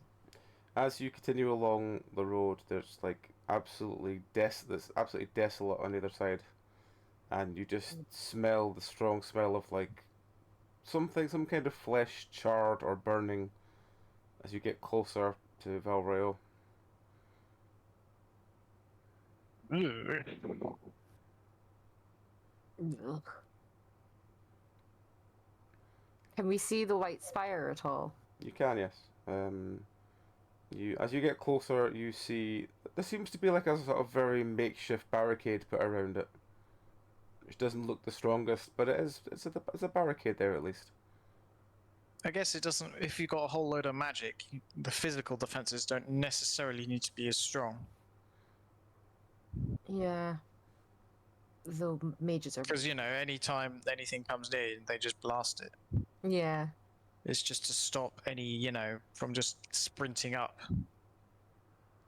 As you continue along the road, there's like absolutely desolate on the other side, and you just smell the strong smell of like some kind of flesh charred or burning as you get closer to Valroyal. Ugh. Can we see the White Spire at all? You can, yes. As you get closer, you see there seems to be like a sort of very makeshift barricade put around it, which doesn't look the strongest, but it's a barricade there at least. I guess it doesn't. If you've got a whole load of magic, the physical defenses don't necessarily need to be as strong. Yeah. Though mages are. Because, anytime anything comes near, they just blast it. Yeah. It's just to stop any, from just sprinting up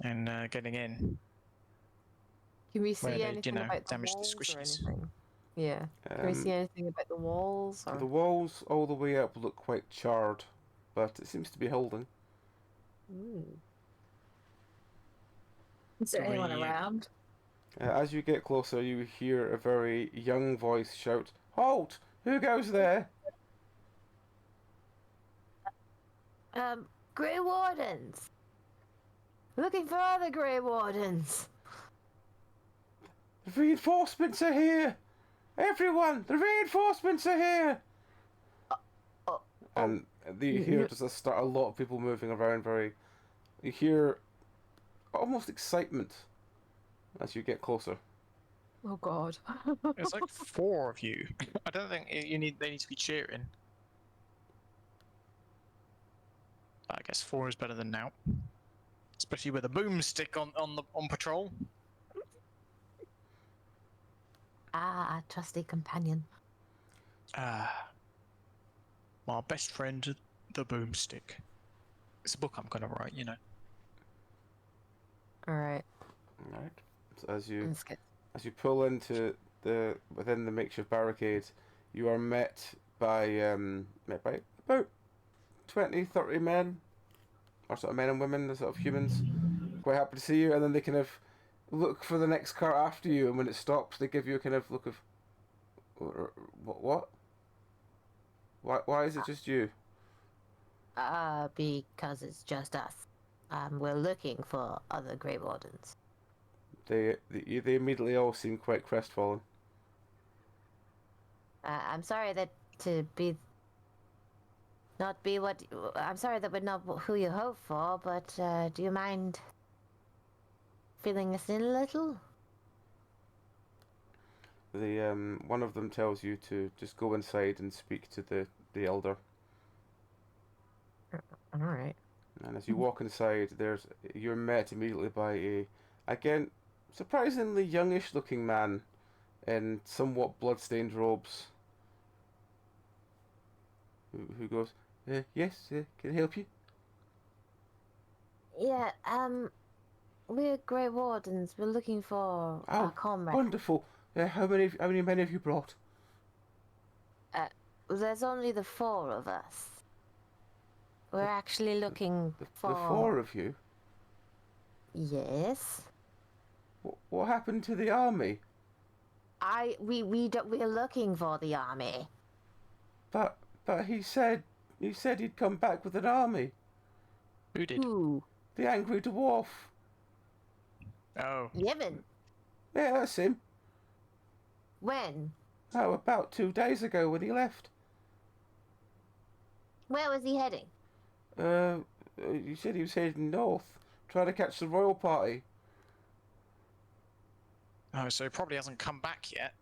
and getting in. Can we see Where they, anything about the damage the walls or squishies. anything? Yeah. Can we see anything about the walls? Or... The walls all the way up look quite charred, but it seems to be holding. Is there anyone around? As you get closer, you hear a very young voice shout, "Halt! Who goes there?" Grey Wardens! Looking for other Grey Wardens! The reinforcements are here! Everyone! The reinforcements are here! And you hear just a lot of people moving around You hear almost excitement as you get closer. Oh god. There's like 4 of you. I don't think they need to be cheering. I guess 4 is better than now. Especially with a boomstick on patrol. Ah, trusty companion. My best friend, the boomstick. It's a book I'm gonna write, Alright. Alright. So as you Let's pull into within the makeshift barricade, you are met by about 20, 30 men, or sort of men and women, the sort of humans, quite happy to see you, and then they kind of look for the next car after you, and when it stops, they give you a kind of look of, what? Why is it just you? Because it's just us. We're looking for other Grey Wardens. They immediately all seem quite crestfallen. I'm sorry that I'm sorry that we're not who you hope for, but do you mind filling us in a little? One of them tells you to just go inside and speak to the elder. All right. And as you walk inside, you're met immediately by again, surprisingly youngish-looking man in somewhat blood-stained robes. Who goes, yes, can I help you? Yeah, we're Grey Wardens. We're looking for our comrade. Wonderful. How many men have you brought? There's only the 4 of us. We're actually looking for... The 4 of you? Yes. What happened to the army? We're looking for the army. But he said he'd come back with an army. Who did? Who? The angry dwarf. Oh. Yevon. Yeah, that's him. When? Oh, about 2 days ago when he left. Where was he heading? You said he was heading north, trying to catch the royal party. Oh, so he probably hasn't come back yet.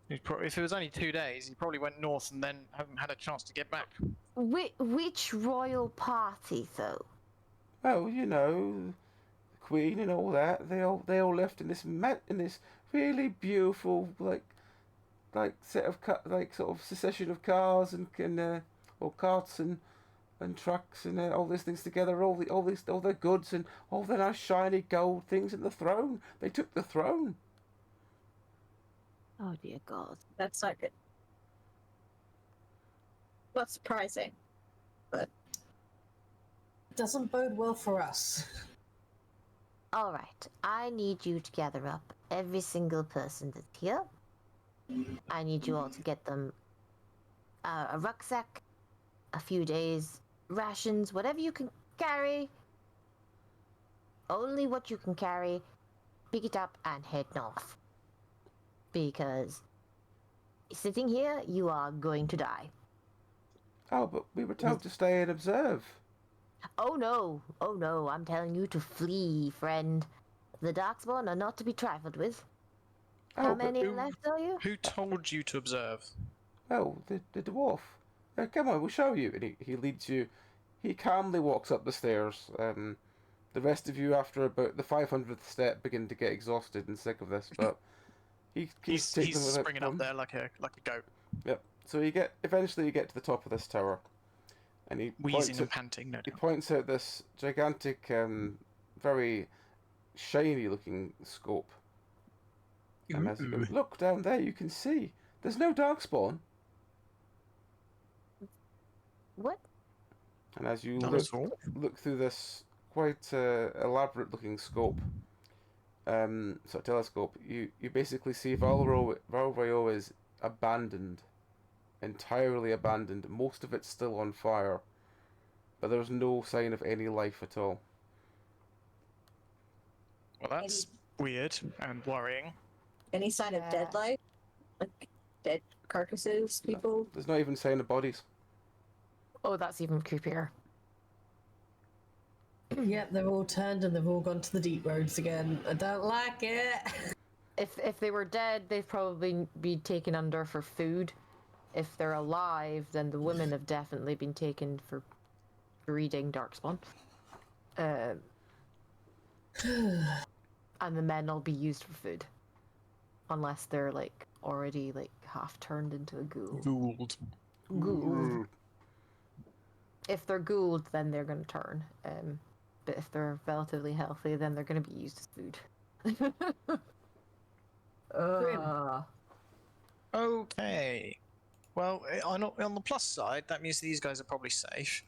If it was only 2 days, he probably went north and then haven't had a chance to get back. Which royal party, though? Oh, the Queen and all that. They all left in this really beautiful set of sort of succession of cars and or carts and trucks and all these things together. All their goods and all the nice shiny gold things and the throne. They took the throne. Oh dear God. That's not good. Well, surprising, but doesn't bode well for us. All right, I need you to gather up every single person that's here. I need you all to get them a rucksack, a few days rations, whatever you can carry. Only what you can carry. Pick it up and head north. Because sitting here, you are going to die. Oh, but we were told to stay and observe. Oh no, I'm telling you to flee, friend. The Darkspawn are not to be trifled with. How many left are you? Who told you to observe? Oh, the dwarf. Come on, we'll show you. And he leads you. He calmly walks up the stairs, The rest of you, after about the 500th step, begin to get exhausted and sick of this, but he's springing up there like a goat, Yep. So eventually you get to the top of this tower, and wheezing and panting. No he doubt. points out this gigantic, very shiny-looking scope. And as you go, look down there, you can see there's no darkspawn. What? And as you Not at all. look through this quite elaborate-looking scope, sort of telescope, you basically see Valrayo is abandoned, entirely abandoned. Most of it's still on fire, but there's no sign of any life at all. Well, that's weird and worrying. Any sign of dead life? Like dead carcasses, people? There's not even sign of bodies. Oh, that's even creepier. Yep, they've all turned and they've all gone to the deep roads again. I don't like it. If they were dead, they'd probably be taken under for food. If they're alive, then the women have definitely been taken for breeding darkspawn. And the men will be used for food. Unless they're like already like half turned into a ghoul. Gould. Ghoul. If they're ghouled, then they're going to turn. But if they're relatively healthy, then they're going to be used as food. Okay. Well, on the plus side, that means these guys are probably safe.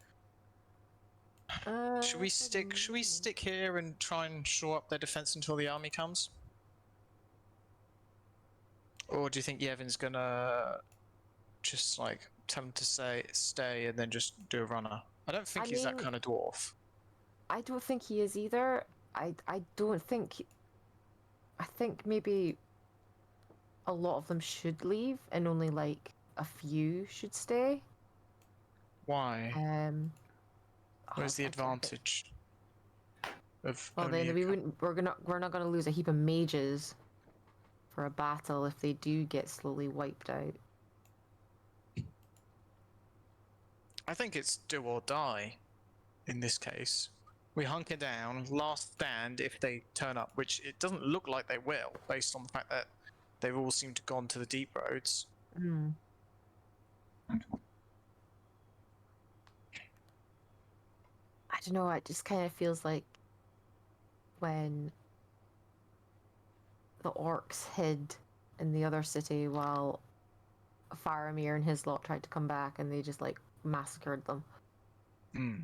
Should we stick here and try and shore up their defense until the army comes? Or do you think Yevon's gonna just like tell him to stay and then just do a runner? I don't think he's that kind of dwarf. I don't think he is either. I don't think. I think maybe a lot of them should leave, and only like a few should stay. Why? Where's the I don't think- advantage of? Well, only then a we're not gonna lose a heap of mages for a battle if they do get slowly wiped out. I think it's do or die in this case. We hunker down, last stand if they turn up, which it doesn't look like they will, based on the fact that they've all seemed to have gone to the deep roads. Hmm. I don't know, it just kind of feels like when the orcs hid in the other city while Faramir and his lot tried to come back and they just like massacred them. Hmm.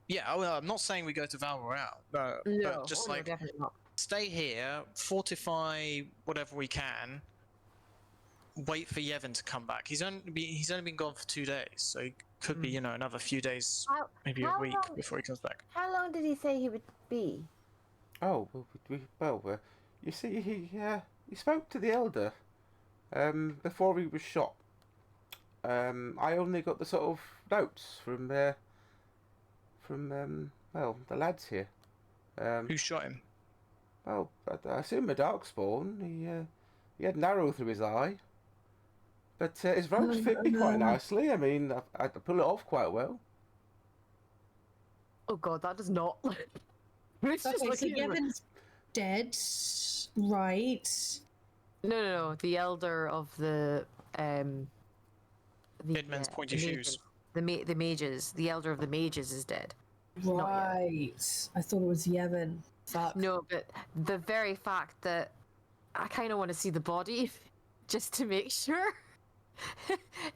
Yeah, well, I'm not saying we go to Val Royale, but just no, like definitely not. stay here, fortify whatever we can, wait for Yevon to come back. He's only been gone for 2 days, so it could be another few days, maybe a week before he comes back. How long did he say he would be? Oh, you see, he spoke to the elder before he was shot. I only got the sort of notes from the lads here. Who shot him? Well, I assume a darkspawn. He had an arrow through his eye, but his robes fit me quite nicely. I mean, I pull it off quite well. Oh god, that does not. It's just Okay, so looking at Yevon's dead, right? No. The elder of the Deadman's pointy shoes. The mages. The elder of the mages is dead. Right. I thought it was Yevon. Fuck. No, but the very fact that I kind of want to see the body just to make sure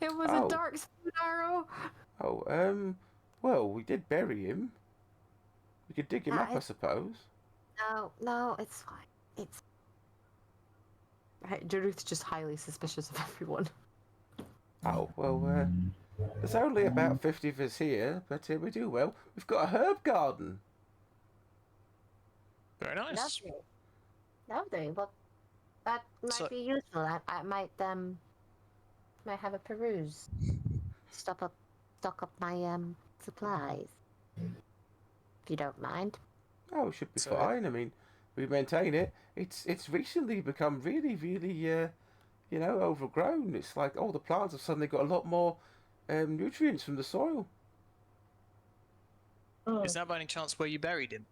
it was a dark spoon arrow. Oh, well, we did bury him. We could dig him up, I suppose. No, it's fine. It's Jaruth's just highly suspicious of everyone. Oh, well, there's only about 50 of us here, but we do well. We've got a herb garden. Very nice. Lovely. Well, that might be useful. I might have a peruse. Stock up my supplies. If you don't mind. Oh, it should be fine. I mean, we maintain it. It's recently become really, really, overgrown. It's like all the plants have suddenly got a lot more nutrients from the soil. Is that by any chance where you buried him?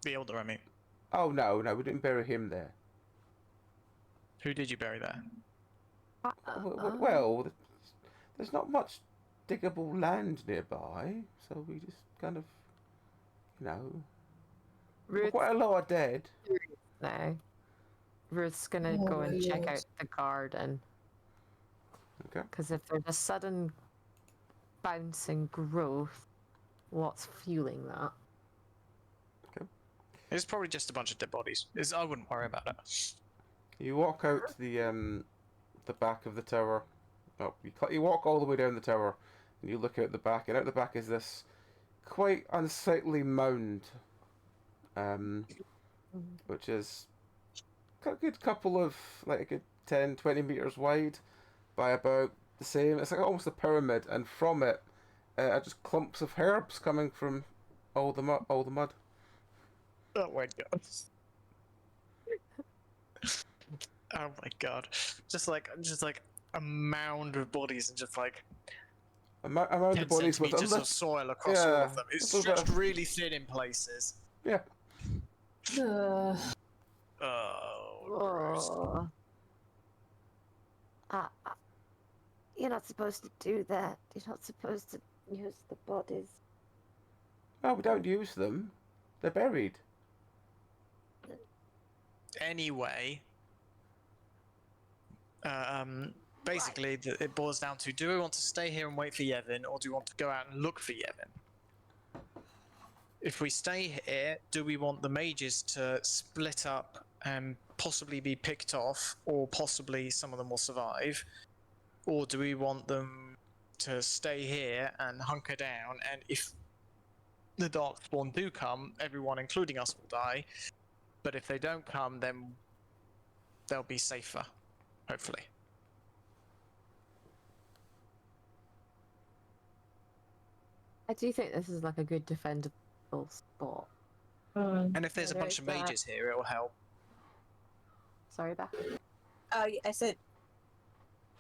The elder, I mean. Oh, no, we didn't bury him there. Who did you bury there? Well, there's not much diggable land nearby, so we just kind of, Ruth, quite a lot are dead. now. Ruth's gonna Oh, go and check yes. out the garden. Okay. Because if there's a sudden bounce in growth, what's fueling that? It's probably just a bunch of dead bodies. I wouldn't worry about it. You walk out the back of the tower. Oh, you walk all the way down the tower, and you look out the back, and out the back is this quite unsightly mound, which is a good couple of, like, a good 10, 20 meters wide by about the same. It's like almost a pyramid, and from it are just clumps of herbs coming from all the mud. Oh my god. Oh my god. Just like a mound of bodies and just like Amount 10 of bodies with centimeters a of soil across all of them. It's little bit stretched of- really thin in places. Yeah. Oh. You're not supposed to do that. You're not supposed to use the bodies. No, we don't use them. They're buried. Anyway, basically, it boils down to: do we want to stay here and wait for Yevon, or do we want to go out and look for Yevon? If we stay here, do we want the mages to split up and possibly be picked off, or possibly some of them will survive, or do we want them to stay here and hunker down? And if the Darkspawn do come, everyone, including us, will die. But if they don't come, then they'll be safer, hopefully. I do think this is like a good defendable spot. And if there's a There bunch is of that. mages here, it'll help. Sorry, Beth. I said,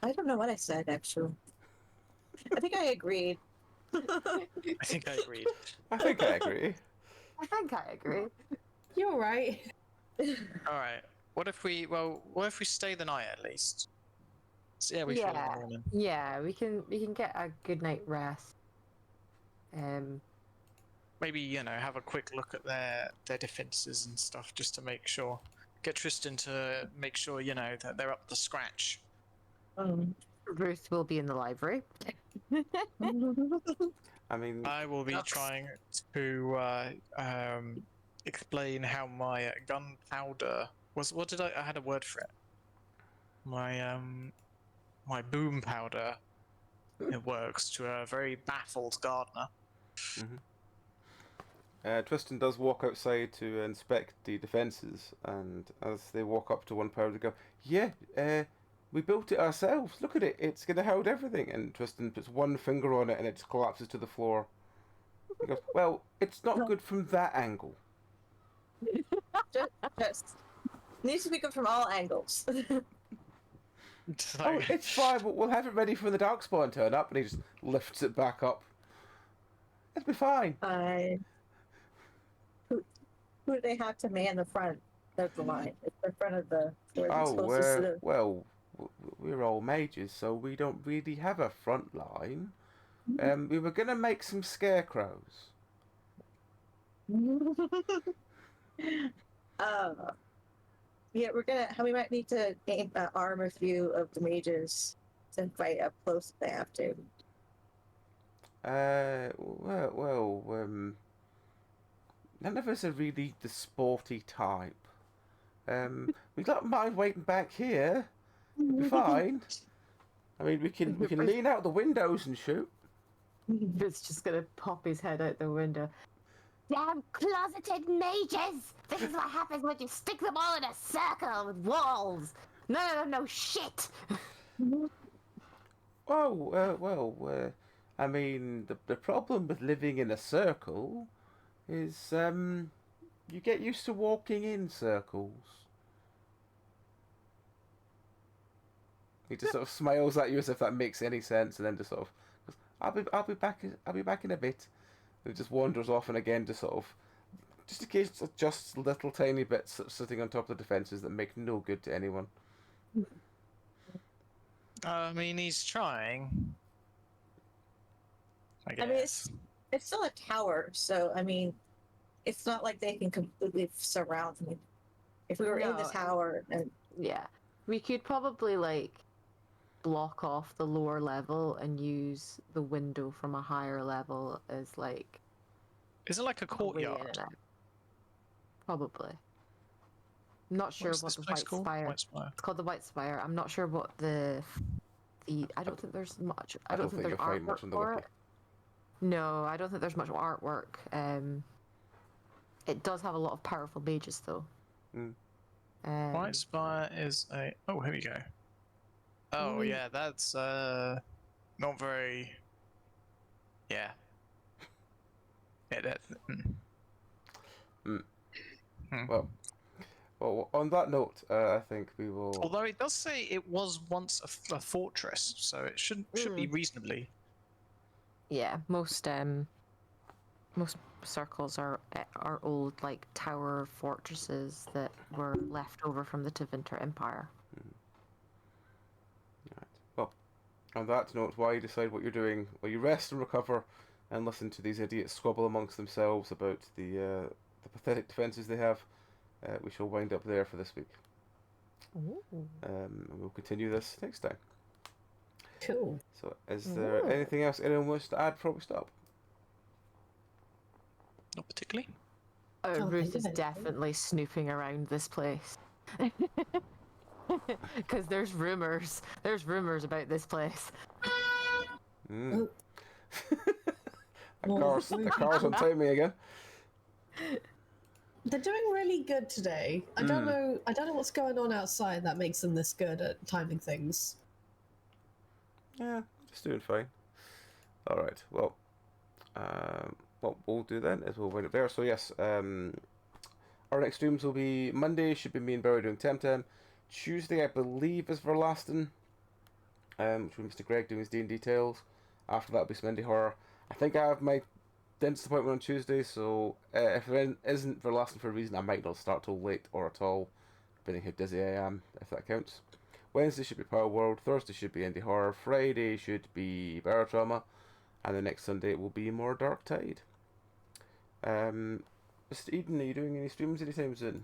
I don't know what I said actually. I think I agreed. I think I agreed. I think I agree. I think I agree. You're right. All right. What if we stay the night at least? See how we feel in the morning. Yeah, we can get a good night rest. Maybe, have a quick look at their defenses and stuff just to make sure. Get Tristan to make sure, that they're up to scratch. Ruth will be in the library. I mean, I will be trying to explain how my gunpowder was. What did I had a word for it. My boom powder. It works to a very baffled gardener. Tristan does walk outside to inspect the defences, and as they walk up to one tower, they go, "Yeah, we built it ourselves. Look at it. It's going to hold everything." And Tristan puts one finger on it, and it collapses to the floor. He goes, "Well, it's not good from that angle." just needs to be good from all angles. So, Oh, it's fine. We'll have it ready for when the Darkspawn turn up, and he just lifts it back up. It'll be fine. Who do they have to man the front of the line? It's the front of the. Where they're Oh, supposed to sit. we're all mages, so we don't really have a front line. We were gonna make some scarecrows. Yeah, we might need to aim arm a few of the mages to fight up close if they have to. None of us are really the sporty type. We don't mind waiting back here. It'll be fine. I mean, we can lean out the windows and shoot. Ruth's just gonna pop his head out the window. Damn closeted mages! This is what happens when you stick them all in a circle with walls. No, shit! I mean, the problem with living in a circle is you get used to walking in circles. He just sort of smiles at you as if that makes any sense, and then just sort of goes, I'll be back in a bit." And he just wanders off, and again just sort of Just in case, it's just little tiny bits sitting on top of the defences that make no good to anyone. I mean, he's trying. I I mean, guess. it's still a tower, so I mean, it's not like they can completely surround me. If we were in the No, tower, and Yeah. We could probably like block off the lower level and use the window from a higher level as like Is it like a a way in courtyard? and out. Probably. I'm not sure What's what this the place White called? Spire. White Spire. It's called the White Spire. I'm not sure what the I don't think there's much. I don't think there's you'll find artwork much on the for wiki. it. No, I don't think there's much artwork. It does have a lot of powerful mages though. Mm. White Spire is a. Oh, here we go. Oh yeah, that's not very. Yeah. Yeah. Well, on that note, I think we will. Although it does say it was once a fortress, so it should be reasonably. Yeah, most circles are old like tower fortresses that were left over from the Tevinter Empire. Right. Well, on that note, while you decide what you're doing, while you rest and recover, and listen to these idiots squabble amongst themselves about the pathetic defences they have, we shall wind up there for this week. And we'll continue this next time. Cool. So, is there anything else anyone wants to add before we stop? Not particularly. Ruth is definitely snooping around this place. Because there's rumors. There's rumors about this place. The car's on timing again. They're doing really good today. I don't know what's going on outside that makes them this good at timing things. Yeah, just doing fine. All right. Well, what we'll do then is we'll wind up there. So yes, our next streams will be Monday. Should be me and Barry doing Temtem. Tuesday, I believe, is Verlaston. Which will be Mr. Greg doing his D&D tales. After that will be some indie horror. I think I have my dentist appointment on Tuesday, so if it isn't Verlaston for a reason, I might not start till late or at all, depending how dizzy I am, if that counts. Wednesday should be Power World. Thursday should be indie horror. Friday should be Barotrauma. And the next Sunday it will be more Dark Tide. Mr. Eden, are you doing any streams anytime soon?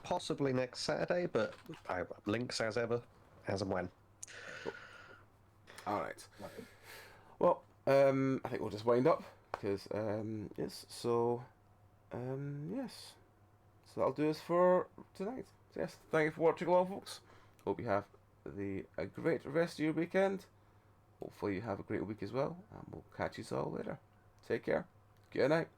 Possibly next Saturday, but I have links as ever, as and when. Cool. Alright. Well, I think we'll just wind up, because, yes, so, yes. So that'll do us for tonight. So yes, thank you for watching along, folks. Hope you have a great rest of your weekend. Hopefully you have a great week as well, and we'll catch you all later. Take care. Good night.